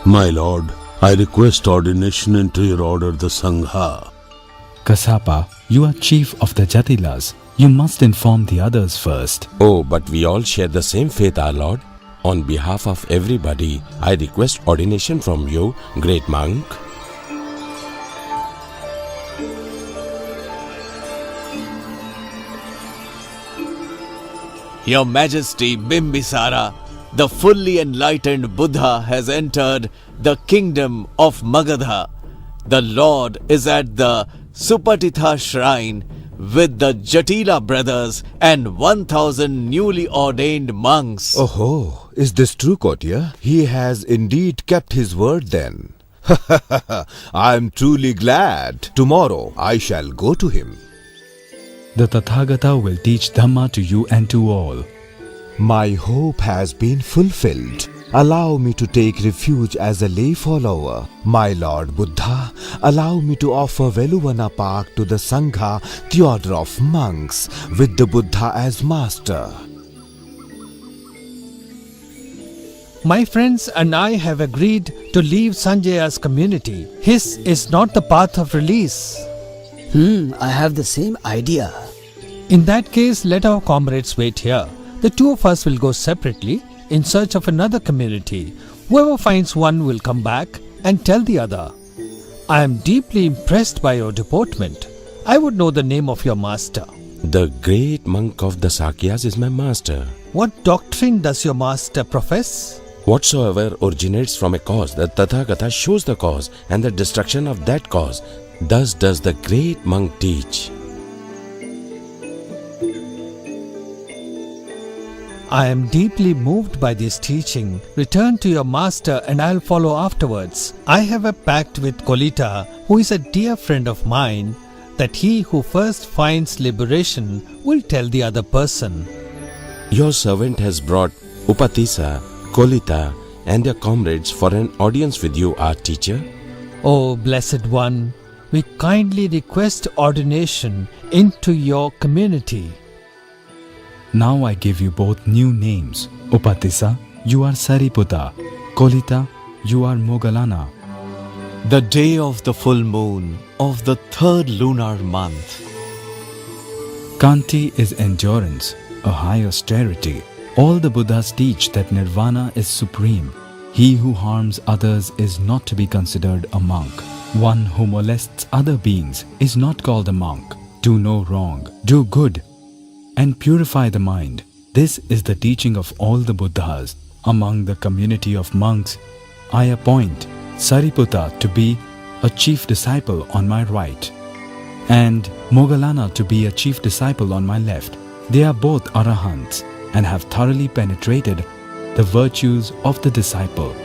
My lord, I request ordination into your order, the Sangha. Kassapa, you are chief of the Jatilas. You must inform the others first. Oh, but we all share the same faith, our lord. On behalf of everybody, I request ordination from you, great monk. Your Majesty Bimbisara, the fully enlightened Buddha has entered the kingdom of Magadha. The Lord is at the Supatitha shrine with the Jatila brothers and 1,000 newly ordained monks. Oh, is this true, courtier? He has indeed kept his word then. I am truly glad. Tomorrow I shall go to him. The Tathagata will teach Dhamma to you and to all. My hope has been fulfilled. Allow me to take refuge as a lay follower. My Lord Buddha, allow me to offer Veluvana Park to the Sangha, the order of monks, with the Buddha as master. My friends and I have agreed to leave Sanjaya's community. His is not the path of release. I have the same idea. In that case, let our comrades wait here. The 2 of us will go separately in search of another community. Whoever finds one will come back and tell the other. I am deeply impressed by your deportment. I would know the name of your master. The great monk of the Sakyas is my master. What doctrine does your master profess? Whatsoever originates from a cause, the Tathagata shows the cause and the destruction of that cause. Thus does the great monk teach. I am deeply moved by this teaching. Return to your master and I'll follow afterwards. I have a pact with Kolita, who is a dear friend of mine, that he who first finds liberation will tell the other person. Your servant has brought Upatisa, Kolita, and their comrades for an audience with you, our teacher. O Blessed One, we kindly request ordination into your community. Now I give you both new names. Upatisa, you are Sariputta. Kolita, you are Mogalana. The day of the full moon of the third lunar month. Kanti is endurance, a high austerity. All the Buddhas teach that nirvana is supreme. He who harms others is not to be considered a monk. One who molests other beings is not called a monk. Do no wrong, do good, and purify the mind. This is the teaching of all the Buddhas. Among the community of monks, I appoint Sariputta to be a chief disciple on my right, and Mogalana to be a chief disciple on my left. They are both arahants and have thoroughly penetrated the virtues of the disciple.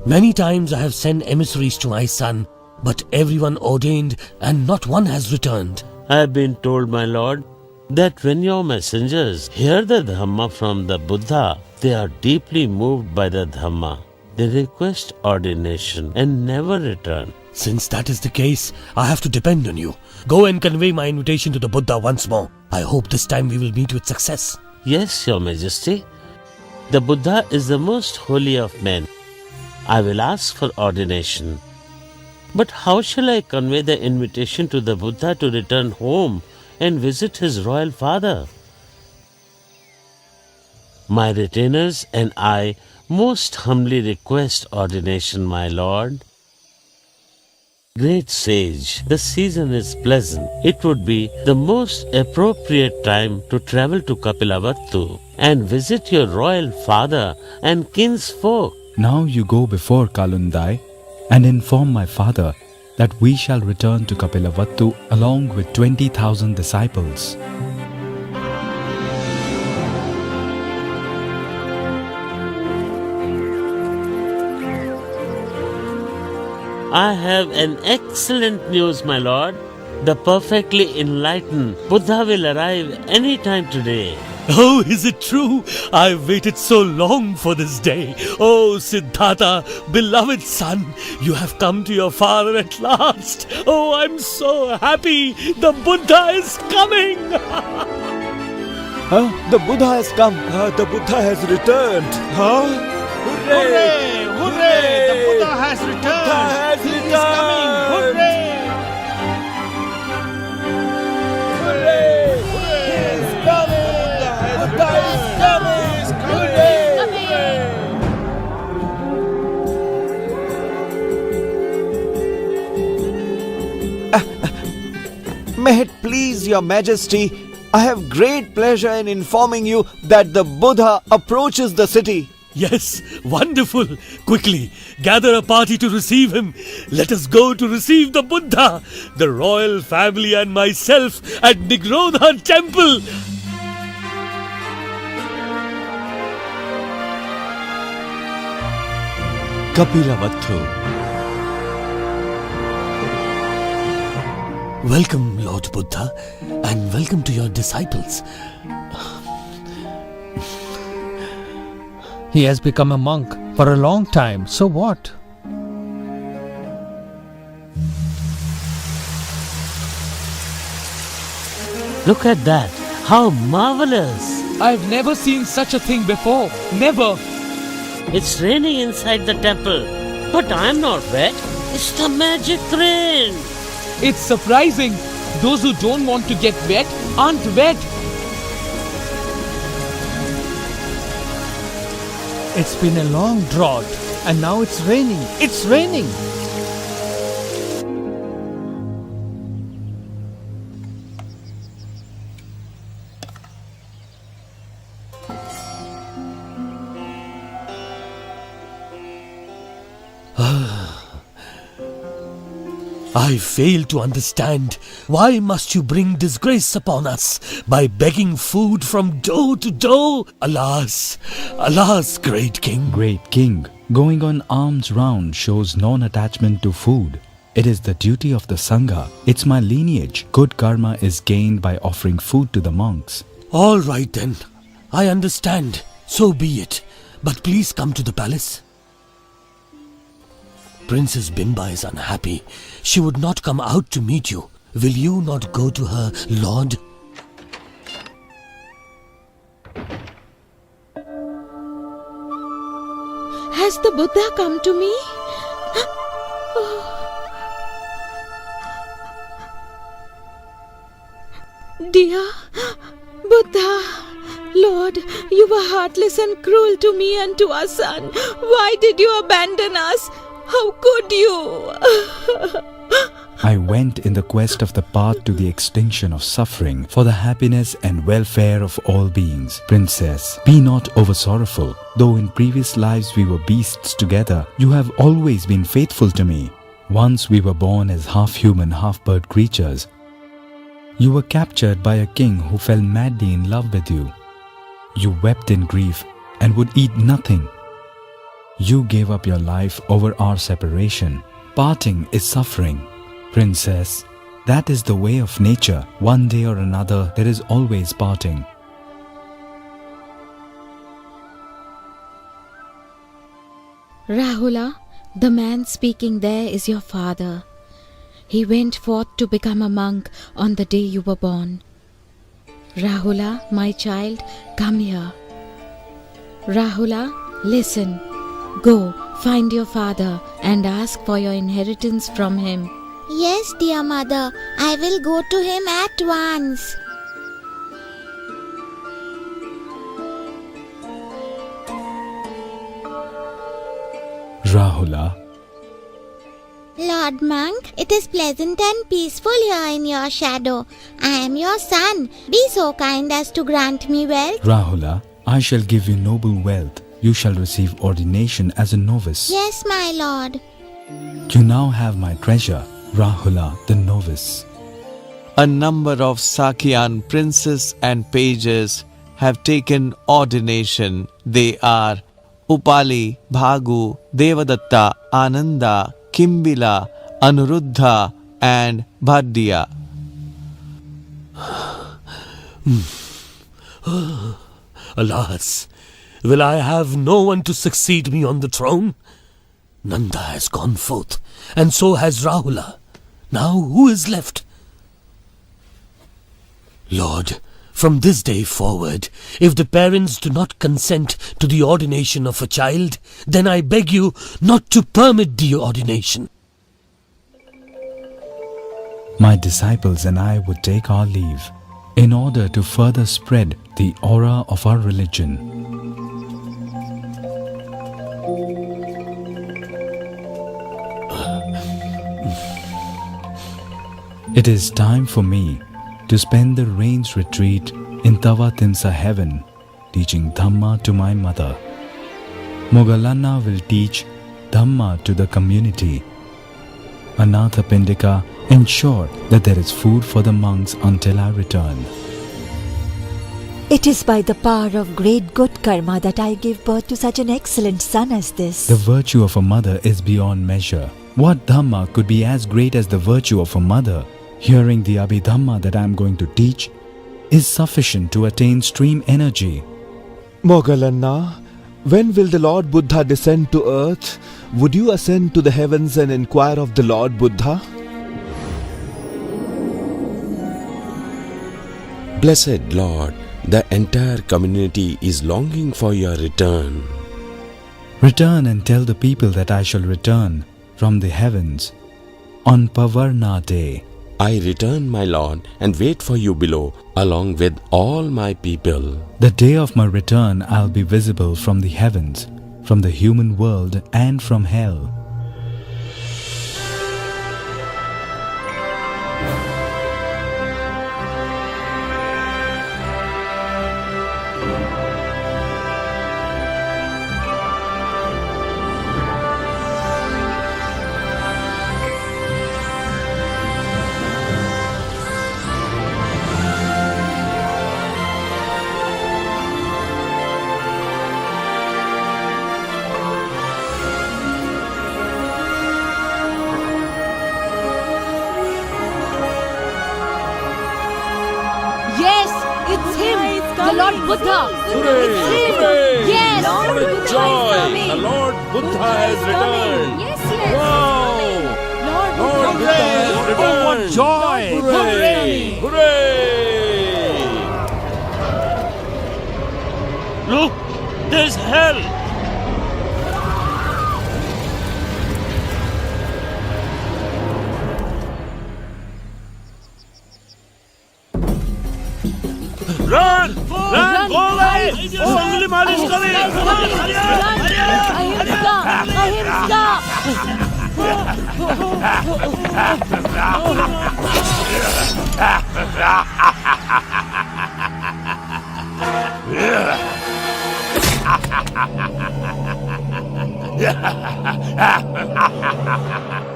Many times I have sent emissaries to my son, but everyone ordained and not one has returned. I have been told, my lord, that when your messengers hear the Dhamma from the Buddha, they are deeply moved by the Dhamma. They request ordination and never return. Since that is the case, I have to depend on you. Go and convey my invitation to the Buddha once more. I hope this time we will meet with success. Yes, your majesty. The Buddha is the most holy of men. I will ask for ordination. But how shall I convey the invitation to the Buddha to return home and visit his royal father? My retainers and I most humbly request ordination, my lord. Great sage, the season is pleasant. It would be the most appropriate time to travel to Kapilavattu and visit your royal father and kinsfolk. Now you go before Kalundai and inform my father that we shall return to Kapilavattu along with 20,000 disciples. I have an excellent news, my lord. The perfectly enlightened Buddha will arrive any time today. Oh, is it true? I've waited so long for this day. Oh, Siddhartha, beloved son, you have come to your father at last. Oh, I'm so happy. The Buddha is coming. The Buddha has come. The Buddha has returned. Hooray! Hooray! The Buddha has returned! He is coming! Hooray! Hooray! Hooray! He is coming! The Buddha is coming! Hooray! May it please your majesty, I have great pleasure in informing you that the Buddha approaches the city. Yes, wonderful. Quickly, gather a party to receive him. Let us go to receive the Buddha, the royal family and myself at Nigrodha temple. Kapilavattu. Welcome, Lord Buddha, and welcome to your disciples. He has become a monk for a long time, so what? Look at that. How marvelous. I've never seen such a thing before. Never. It's raining inside the temple. But I'm not wet. It's the magic rain. It's surprising. Those who don't want to get wet aren't wet. It's been a long drought and now it's raining. It's raining. I fail to understand. Why must you bring disgrace upon us by begging food from door to door? Alas, alas, great king. Great king, going on alms round shows non-attachment to food. It is the duty of the Sangha. It's my lineage. Good karma is gained by offering food to the monks. All right then. I understand. So be it. But please come to the palace. Princess Bimba is unhappy. She would not come out to meet you. Will you not go to her, Lord? Has the Buddha come to me? Dear Buddha, Lord, you were heartless and cruel to me and to our son. Why did you abandon us? How could you? I went in the quest of the path to the extinction of suffering for the happiness and welfare of all beings. Princess, be not over sorrowful. Though in previous lives we were beasts together, you have always been faithful to me. Once we were born as half-human, half-bird creatures. You were captured by a king who fell madly in love with you. You wept in grief and would eat nothing. You gave up your life over our separation. Parting is suffering. Princess, that is the way of nature. One day or another, there is always parting. Rahula, the man speaking there is your father. He went forth to become a monk on the day you were born. Rahula, my child, come here. Rahula, listen. Go, find your father and ask for your inheritance from him. Yes, dear mother, I will go to him at once. Rahula. Lord Monk, it is pleasant and peaceful here in your shadow. I am your son. Be so kind as to grant me wealth. Rahula, I shall give you noble wealth. You shall receive ordination as a novice. Yes, my lord. You now have my treasure, Rahula the novice. A number of Sakyan princes and pages have taken ordination. They are Upali, Bhagu, Devadatta, Ananda, Kimbila, Anuruddha and Bhaddiya. Alas, will I have no one to succeed me on the throne? Nanda has gone forth, and so has Rahula. Now who is left? Lord, from this day forward, if the parents do not consent to the ordination of a child, then I beg you not to permit the ordination. My disciples and I would take our leave in order to further spread the aura of our religion. It is time for me to spend the rains retreat in Tavatimsa heaven, teaching Dhamma to my mother. Mogalanna will teach Dhamma to the community. Anatha Pindika ensure that there is food for the monks until I return. It is by the power of great good karma that I give birth to such an excellent son as this. The virtue of a mother is beyond measure. What Dhamma could be as great as the virtue of a mother? Hearing the Abhidhamma that I am going to teach is sufficient to attain stream energy. Mogalanna, when will the Lord Buddha descend to earth? Would you ascend to the heavens and inquire of the Lord Buddha? Blessed Lord, the entire community is longing for your return. Return and tell the people that I shall return from the heavens on Pavarna day. I return, my lord, and wait for you below, along with all my people. The day of my return I'll be visible from the heavens, from the human world and from hell. Yes, it's him, the Lord Buddha. Hooray! It's him. Hooray! Yes, What a Buddha is joy! coming. The Lord Buddha has returned. Yes, Wow! Lord Lord Buddha has returned. Oh, what joy! Hooray! Hooray! Look, there's hell. Run! Run! Go away! Angulimal is coming!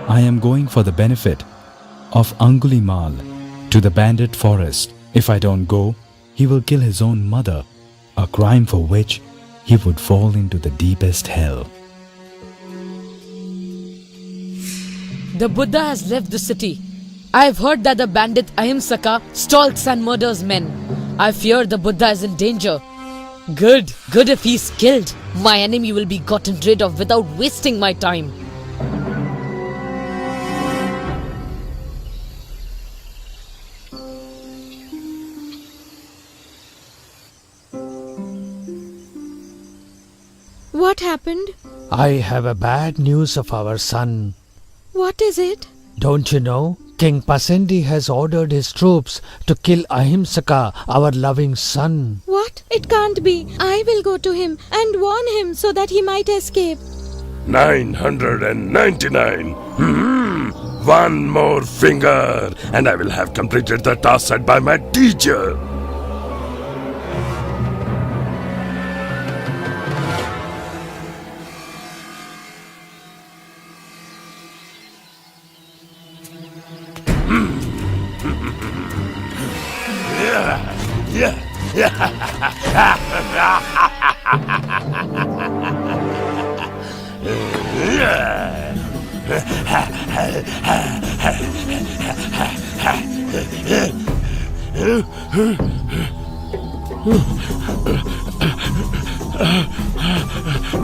I am going for the benefit of Angulimal to the bandit forest. If I don't go, he will kill his own mother, a crime for which he would fall into the deepest hell. The Buddha has left the city. I have heard that the bandit Ahimsaka stalks and murders men. I fear the Buddha is in danger. Good if he's killed. My enemy will be gotten rid of without wasting my time. What happened? I have a bad news of our son. What is it? Don't you know? King Pasendi has ordered his troops to kill Ahimsaka, our loving son. What? It can't be. I will go to him and warn him so that he might escape. 999. One more finger, and I will have completed the task set by my teacher.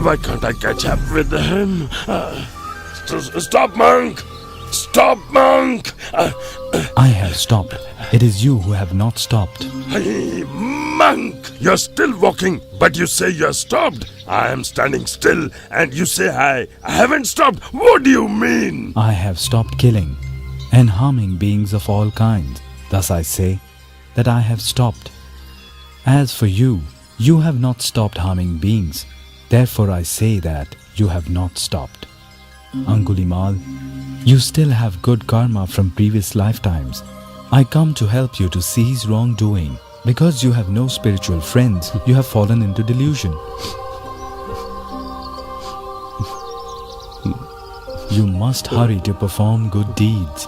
Why can't I catch up with him? Stop, monk! Stop, monk! I have stopped. It is you who have not stopped. Hey, monk! You're still walking, but you say you're stopped. I am standing still, and you say I haven't stopped. What do you mean? I have stopped killing and harming beings of all kinds. Thus I say that I have stopped. As for you, you have not stopped harming beings. Therefore I say that you have not stopped. Angulimal, you still have good karma from previous lifetimes. I come to help you to cease wrongdoing. Because you have no spiritual friends, you have fallen into delusion. You must hurry to perform good deeds.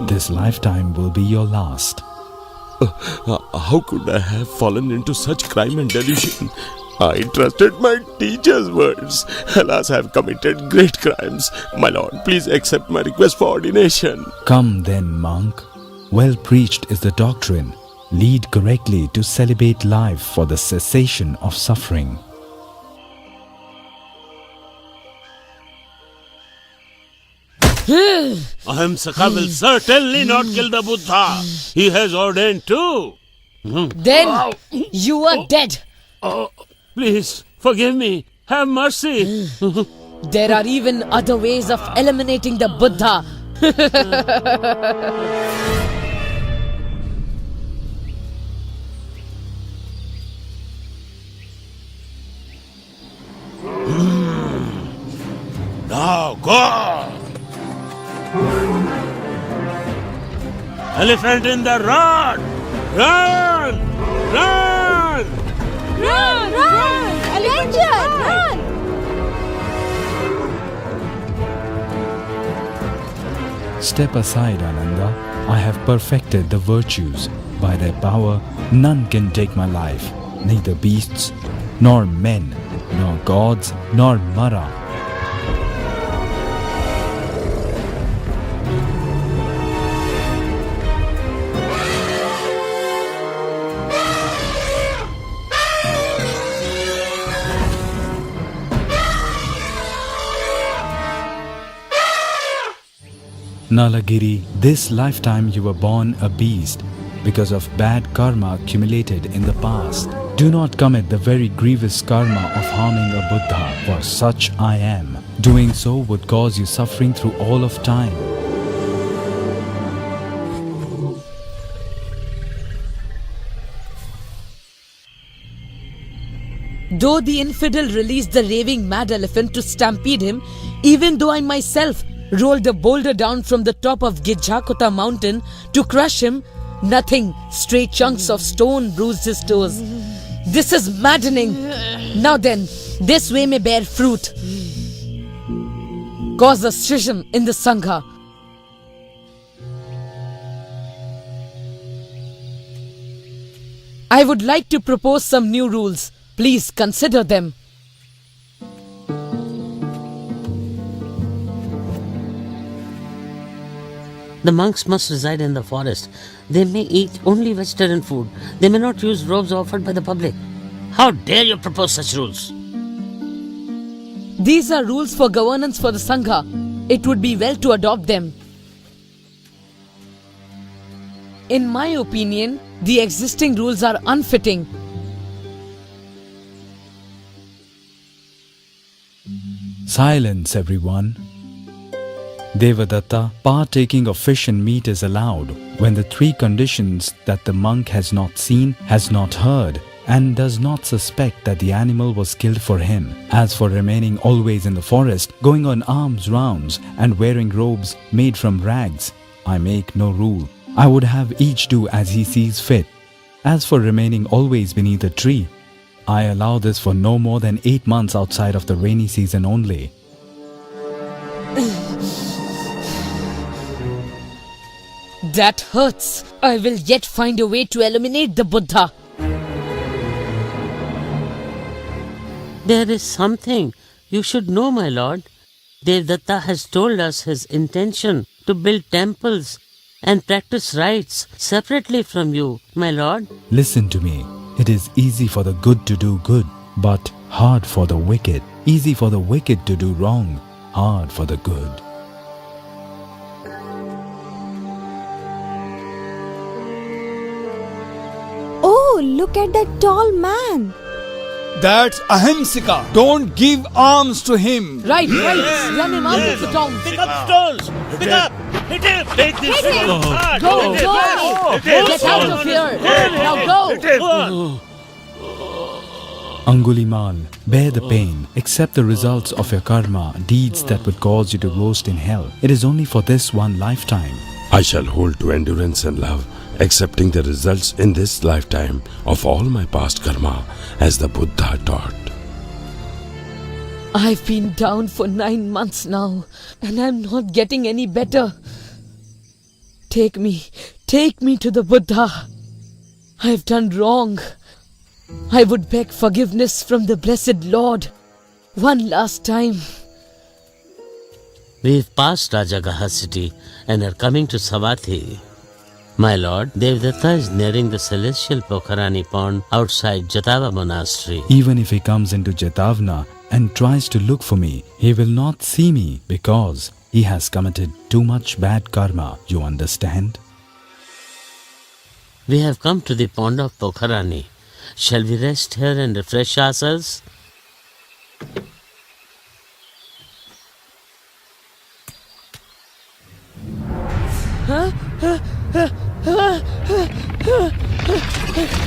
This lifetime will be your last. How could I have fallen into such crime and delusion? I trusted my teacher's words. Alas, I have committed great crimes. My lord, please accept my request for ordination. Come then, monk. Well preached is the doctrine. Lead correctly to celebrate life for the cessation of suffering. Ahimsaka will certainly not kill the Buddha. He has ordained too. Then you are dead. Please, forgive me. Have mercy. There are even other ways of eliminating the Buddha. Now go! Elephant in the road! Run! Run! Run! Run! Danger! Run! Step aside, Ananda. I have perfected the virtues. By their power, none can take my life. Neither beasts, nor men, nor gods, nor Mara. Nalagiri, this lifetime you were born a beast because of bad karma accumulated in the past. Do not commit the very grievous karma of harming a Buddha, for such I am. Doing so would cause you suffering through all of time. Though the infidel released the raving mad elephant to stampede him, even though I myself rolled a boulder down from the top of Gijjakota mountain to crush him, nothing, stray chunks of stone bruised his toes. This is maddening. Now then, this way may bear fruit. Cause a schism in the Sangha. I would like to propose some new rules. Please consider them. The monks must reside in the forest. They may eat only vegetarian food. They may not use robes offered by the public. How dare you propose such rules? These are rules for governance for the Sangha. It would be well to adopt them. In my opinion, the existing rules are unfitting. Silence, everyone. Devadatta, partaking of fish and meat is allowed when the three conditions that the monk has not seen, has not heard, and does not suspect that the animal was killed for him. As for remaining always in the forest, going on alms rounds, and wearing robes made from rags, I make no rule. I would have each do as he sees fit. As for remaining always beneath a tree, I allow this for no more than 8 months outside of the rainy season only. That hurts. I will yet find a way to eliminate the Buddha. There is something you should know, my lord. Devadatta has told us his intention to build temples and practice rites separately from you, my lord. Listen to me. It is easy for the good to do good, but hard for the wicked. Easy for the wicked to do wrong, hard for the good. Oh, look at that tall man. That's Ahimsika. Don't give alms to him. Right. Run him out of the town. Pick up stones! Pick up! Hit him! Take this Hit him! hard. Go! Get out of here! Now go! Angulimal, bear the pain. Accept the results of your karma, deeds that would cause you to roast in hell. It is only for this one lifetime. I shall hold to endurance and love, accepting the results in this lifetime of all my past karma, as the Buddha taught. I've been down for 9 months now, and I'm not getting any better. Take me to the Buddha. I've done wrong. I would beg forgiveness from the Blessed Lord. One last time. We've passed Rajagaha city and are coming to Savatthi. My lord, Devadatta is nearing the celestial Pokharani pond outside Jatava monastery. Even if he comes into Jetavana and tries to look for me, he will not see me because he has committed too much bad karma, you understand? We have come to the pond of Pokharani. Shall we rest here and refresh ourselves?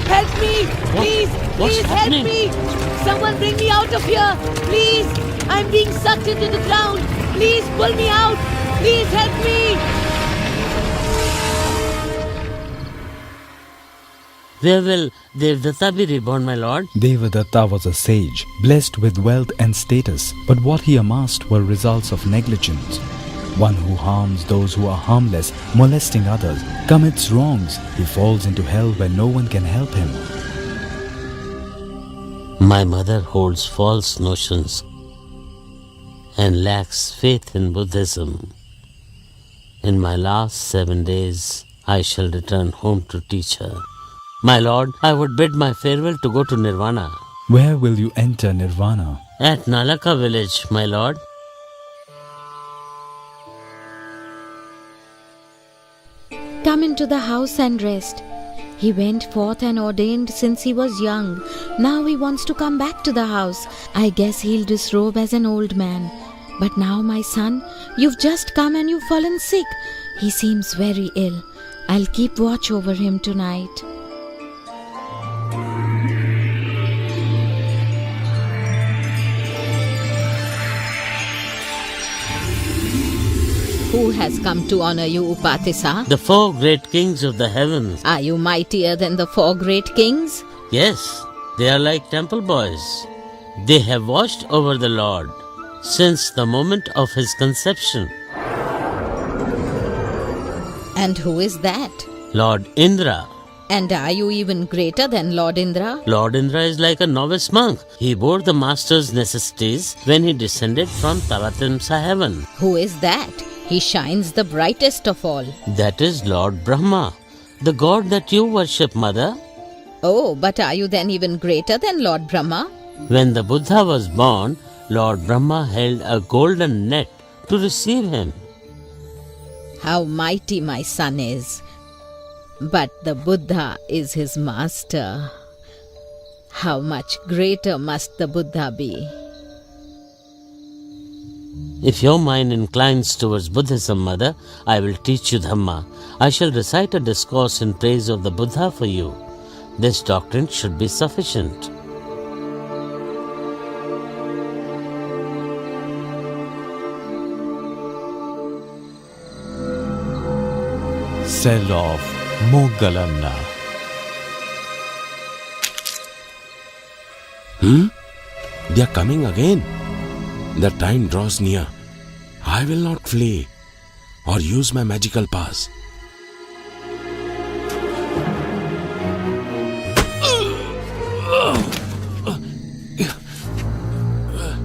Help me! Please! What's Please happening? help me! Someone bring me out of here! Please! I'm being sucked into the ground! Please pull me out. Please help me. Where will Devdatta be reborn, my lord? Devadatta was a sage, blessed with wealth and status, but what he amassed were results of negligence. One who harms those who are harmless, molesting others, commits wrongs, he falls into hell where no one can help him. My mother holds false notions and lacks faith in Buddhism. In my last 7 days, I shall return home to teach her. My lord, I would bid my farewell to go to Nirvana. Where will you enter Nirvana? At Nalaka village, my lord. Come into the house and rest. He went forth and ordained since he was young. Now he wants to come back to the house. I guess he'll disrobe as an old man. But now, my son, you've just come and you've fallen sick. He seems very ill. I'll keep watch over him tonight. Who has come to honor you, Upatisa? The 4 great kings of the heavens. Are you mightier than the 4 great kings? Yes, they are like temple boys. They have watched over the Lord since the moment of his conception. And who is that? Lord Indra. And are you even greater than Lord Indra? Lord Indra is like a novice monk. He bore the master's necessities when he descended from Tavatimsa heaven. Who is that? He shines the brightest of all. That is Lord Brahma, the god that you worship, mother. Oh, but are you then even greater than Lord Brahma? When the Buddha was born, Lord Brahma held a golden net to receive him. How mighty my son is. But the Buddha is his master. How much greater must the Buddha be? If your mind inclines towards Buddhism, mother, I will teach you Dhamma. I shall recite a discourse in praise of the Buddha for you. This doctrine should be sufficient. Cell of Moggallana. They are coming again. The time draws near. I will not flee or use my magical pass.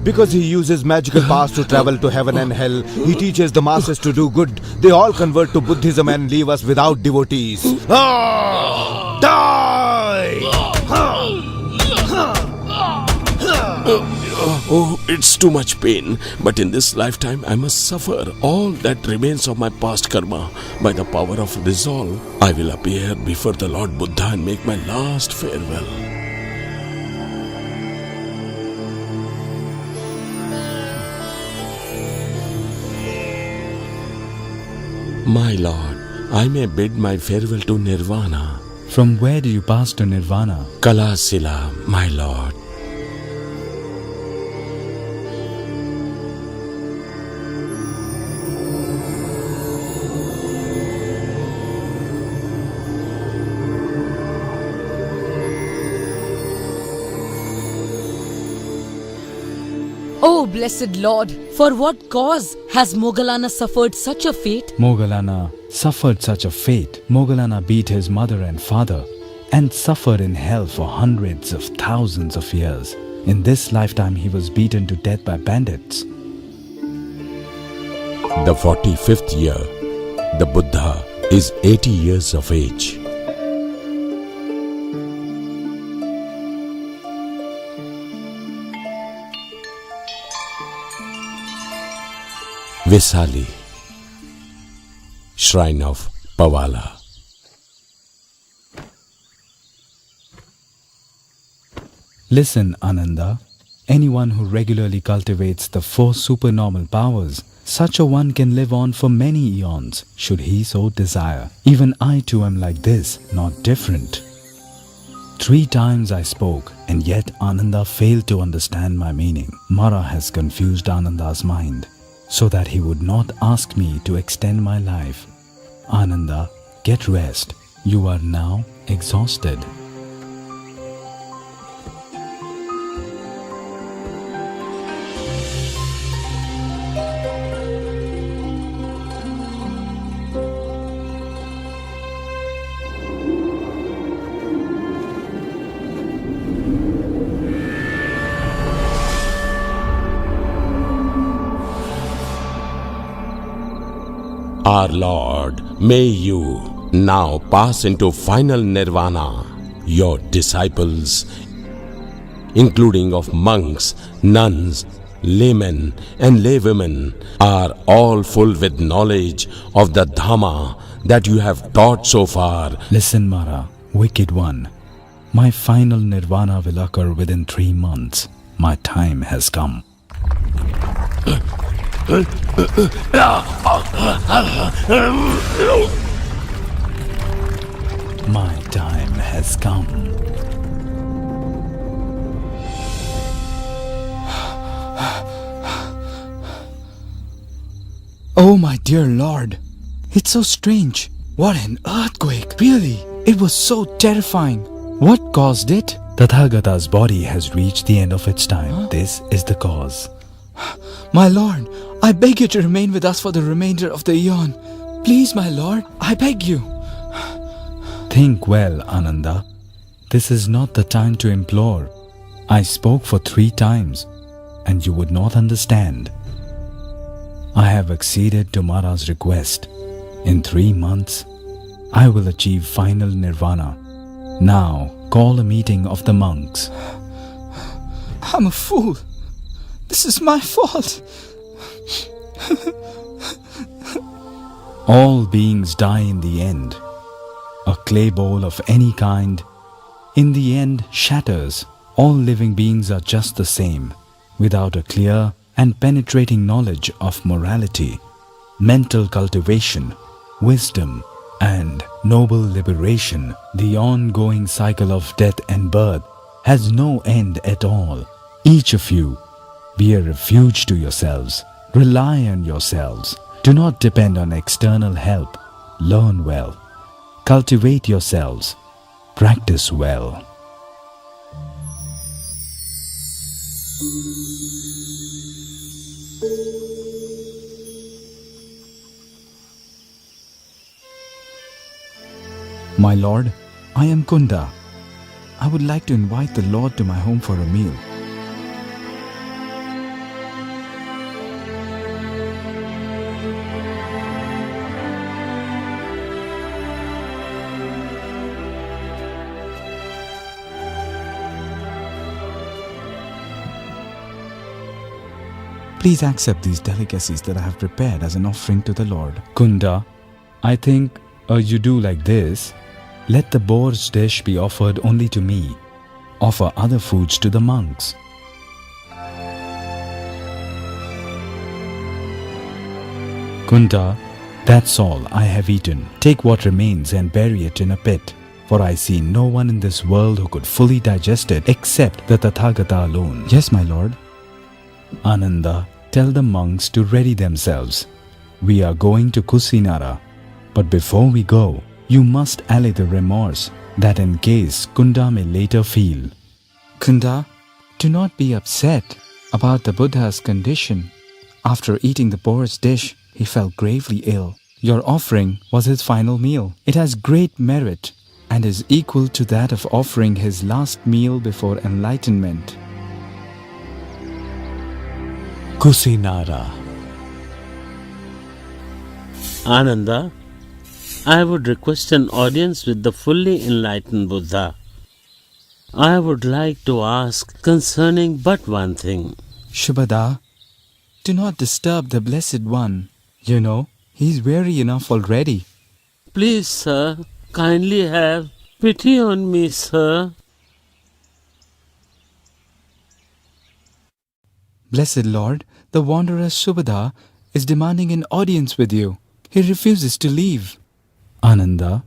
Because he uses magical pass to travel to heaven and hell, he teaches the masses to do good. They all convert to Buddhism and leave us without devotees. Die! Oh, it's too much pain. But in this lifetime, I must suffer all that remains of my past karma. By the power of resolve, I will appear before the Lord Buddha and make my last farewell. My Lord, I may bid my farewell to Nirvana. From where do you pass to Nirvana? Kalasila, my Lord. Oh, blessed Lord, for what cause has Moggallana suffered such a fate? Moggallana suffered such a fate. Moggallana beat his mother and father and suffered in hell for hundreds of thousands of years. In this lifetime, he was beaten to death by bandits. The 45th year, the Buddha is 80 years of age. Vesali, Shrine of Pavala. Listen, Ananda. Anyone who regularly cultivates the 4 supernormal powers, such a one can live on for many eons, should he so desire. Even I too am like this, not different. 3 times I spoke, and yet Ananda failed to understand my meaning. Mara has confused Ananda's mind. so that he would not ask me to extend my life. Ananda, get rest. You are now exhausted. Our Lord, may you now pass into final nirvana. Your disciples, including of monks, nuns, laymen and laywomen, are all full with knowledge of the Dhamma that you have taught so far. Listen, Mara, wicked one. My final nirvana will occur within 3 months. My time has come. My time has come. Oh, my dear Lord, it's so strange. What an earthquake, really. It was so terrifying. What caused it? Tathagata's body has reached the end of its time. This is the cause. My Lord, I beg you to remain with us for the remainder of the eon. Please, my Lord, I beg you. Think well, Ananda. This is not the time to implore. I spoke for 3 times, and you would not understand. I have acceded to Mara's request. In 3 months, I will achieve final nirvana. Now, call a meeting of the monks. I'm a fool. This is my fault. All beings die in the end. A clay bowl of any kind, in the end, shatters. All living beings are just the same, without a clear and penetrating knowledge of morality, mental cultivation, wisdom, and noble liberation. The ongoing cycle of death and birth has no end at all. Each of you, be a refuge to yourselves. Rely on yourselves. Do not depend on external help. Learn well. Cultivate yourselves. Practice well. My Lord, I am Kunda. I would like to invite the Lord to my home for a meal. Please accept these delicacies that I have prepared as an offering to the Lord. Kunda, I think you do like this. Let the boar's dish be offered only to me. Offer other foods to the monks. Kunda, that's all I have eaten. Take what remains and bury it in a pit. For I see no one in this world who could fully digest it except the Tathagata alone. Yes, my Lord. Ananda, tell the monks to ready themselves. We are going to Kusinara. But before we go, you must allay the remorse that in case Kunda may later feel. Kunda, do not be upset about the Buddha's condition. After eating the boar's dish, he fell gravely ill. Your offering was his final meal. It has great merit and is equal to that of offering his last meal before enlightenment. Kusinara. Ananda, I would request an audience with the fully enlightened Buddha. I would like to ask concerning but one thing. Shubhada, do not disturb the Blessed One. You know, he is weary enough already. Please, sir, kindly have pity on me, sir. Blessed Lord, the wanderer Shubhada is demanding an audience with you. He refuses to leave. Ananda,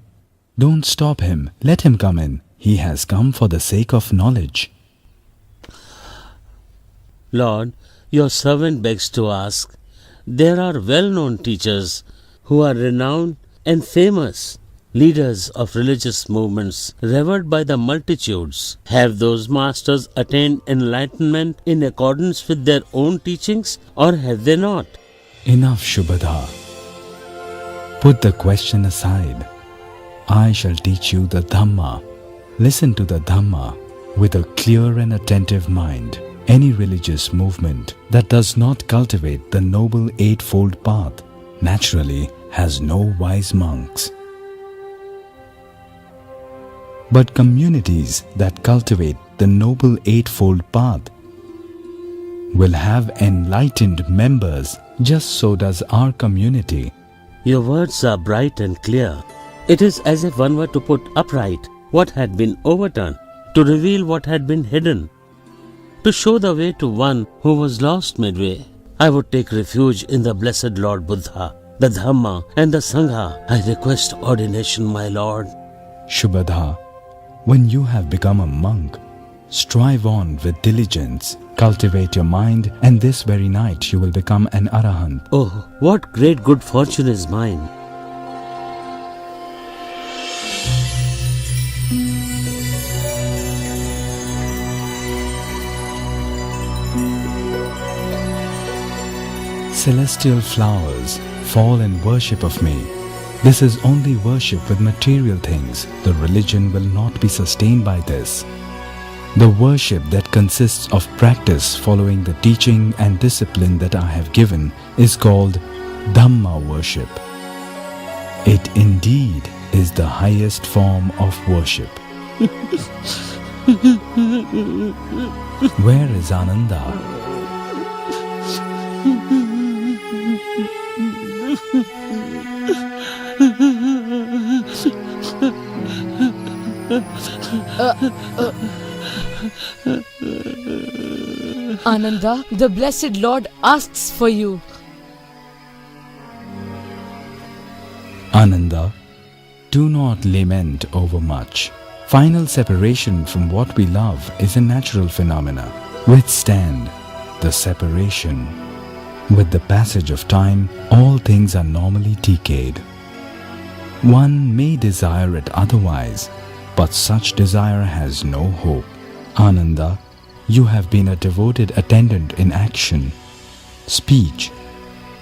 don't stop him. Let him come in. He has come for the sake of knowledge. Lord, your servant begs to ask, there are well-known teachers who are renowned and famous, leaders of religious movements revered by the multitudes. Have those masters attained enlightenment in accordance with their own teachings, or have they not? Enough, Shubhadha. Put the question aside. I shall teach you the Dhamma. Listen to the Dhamma with a clear and attentive mind. Any religious movement that does not cultivate the Noble Eightfold Path naturally has no wise monks. But communities that cultivate the Noble Eightfold Path will have enlightened members. Just so does our community. Your words are bright and clear. It is as if one were to put upright what had been overturned, to reveal what had been hidden, to show the way to one who was lost midway. I would take refuge in the blessed Lord Buddha, the Dhamma and the Sangha. I request ordination, my Lord. Shubhadha, when you have become a monk, strive on with diligence, cultivate your mind, and this very night you will become an Arahant. Oh, what great good fortune is mine. Celestial flowers fall in worship of me. This is only worship with material things. The religion will not be sustained by this. The worship that consists of practice following the teaching and discipline that I have given is called Dhamma worship. It indeed is the highest form of worship. Where is Ananda? Ananda, the Blessed Lord asks for you. Ananda, do not lament over much. Final separation from what we love is a natural phenomena. Withstand the separation. With the passage of time, all things are normally decayed. One may desire it otherwise, but such desire has no hope. Ananda, you have been a devoted attendant in action, speech,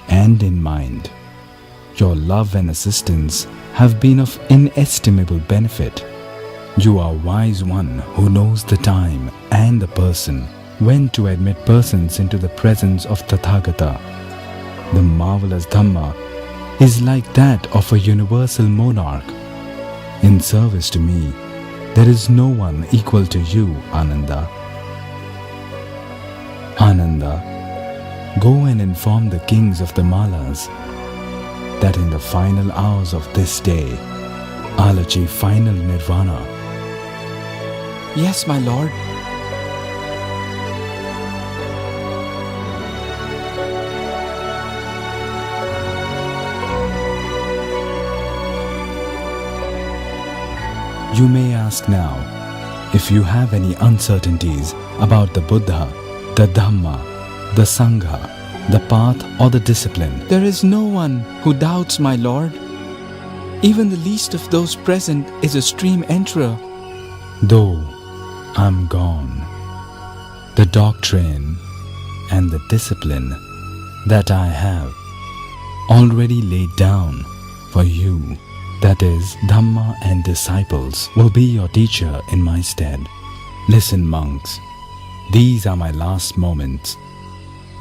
and in mind. Your love and assistance have been of inestimable benefit. You are a wise one who knows the time and the person when to admit persons into the presence of Tathagata. The marvelous Dhamma is like that of a universal monarch. In service to me, there is no one equal to you, Ananda. Ananda, go and inform the kings of the Malas that in the final hours of this day, I'll achieve final nirvana. Yes, my lord. You may ask now if you have any uncertainties about the Buddha, the Dhamma, the Sangha, the path or the discipline. There is no one who doubts, my lord. Even the least of those present is a stream enterer. Though I'm gone, the doctrine and the discipline that I have already laid down for you, that is, Dhamma and disciples, will be your teacher in my stead. Listen, monks, these are my last moments.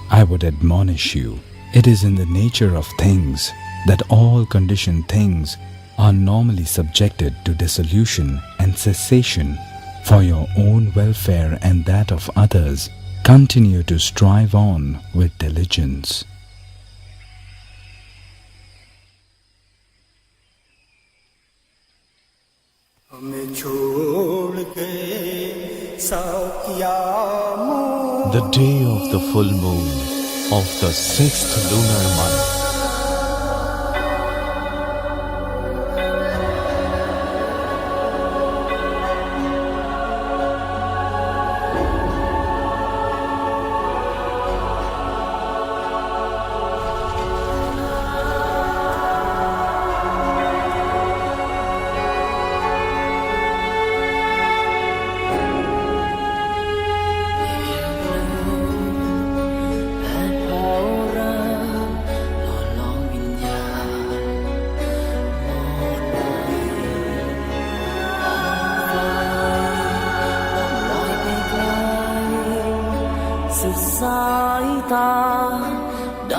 I would admonish you. It is in the nature of things that all conditioned things are normally subjected to dissolution and cessation. For your own welfare and that of others, continue to strive on with diligence. The day of the full moon of the 6th lunar month.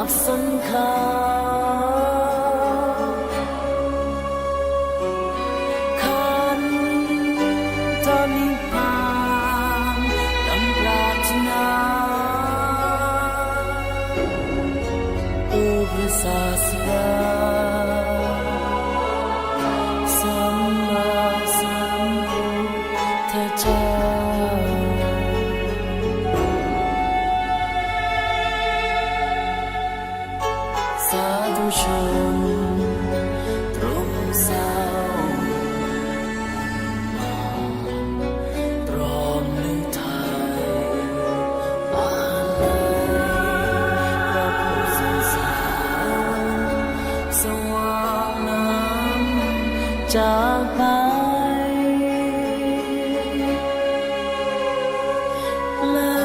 กสังขารขันธนิพพานดังปรารถนาโอ้พระศาสดาสัมมาสัมพุทธเจ้าสาธุชนตรงเศร้าตรอมนึกไทยปานเลยพระผู้ทรงสารสว่างน้ำจากไปแล้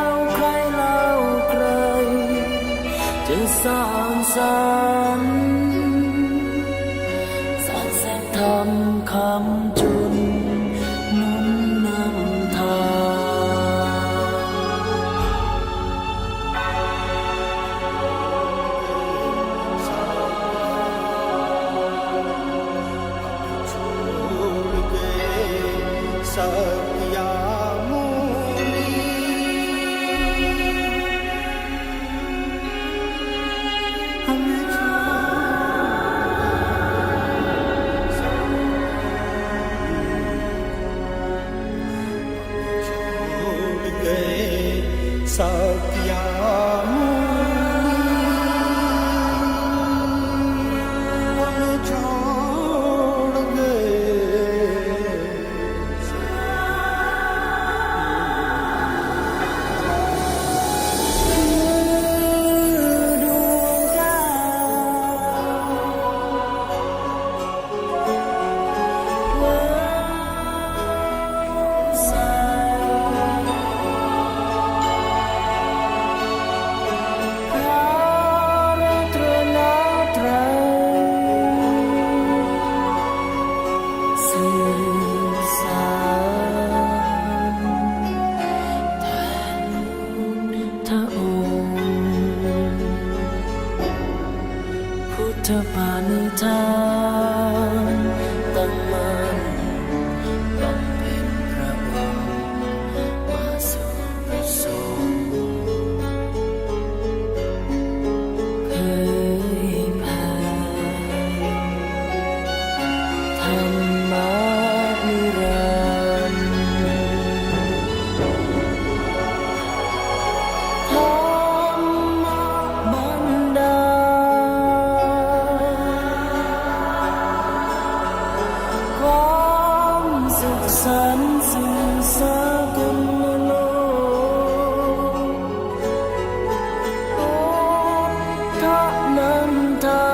วใครเล่าใครจะสร้างสรรค์สร้างแสงธรรมคำจุนนุนนำทางสักยามุนีสักยามุนีछोड़พุทธปาณิธานตั้งมั่นบำเพ็ญพระองค์มาสู่ประสงค์เผยแผ่ธรรมะนิรันดร์ธรรมะบันดาลความสุขสันต์สู่สากลโลกพุทธนันทา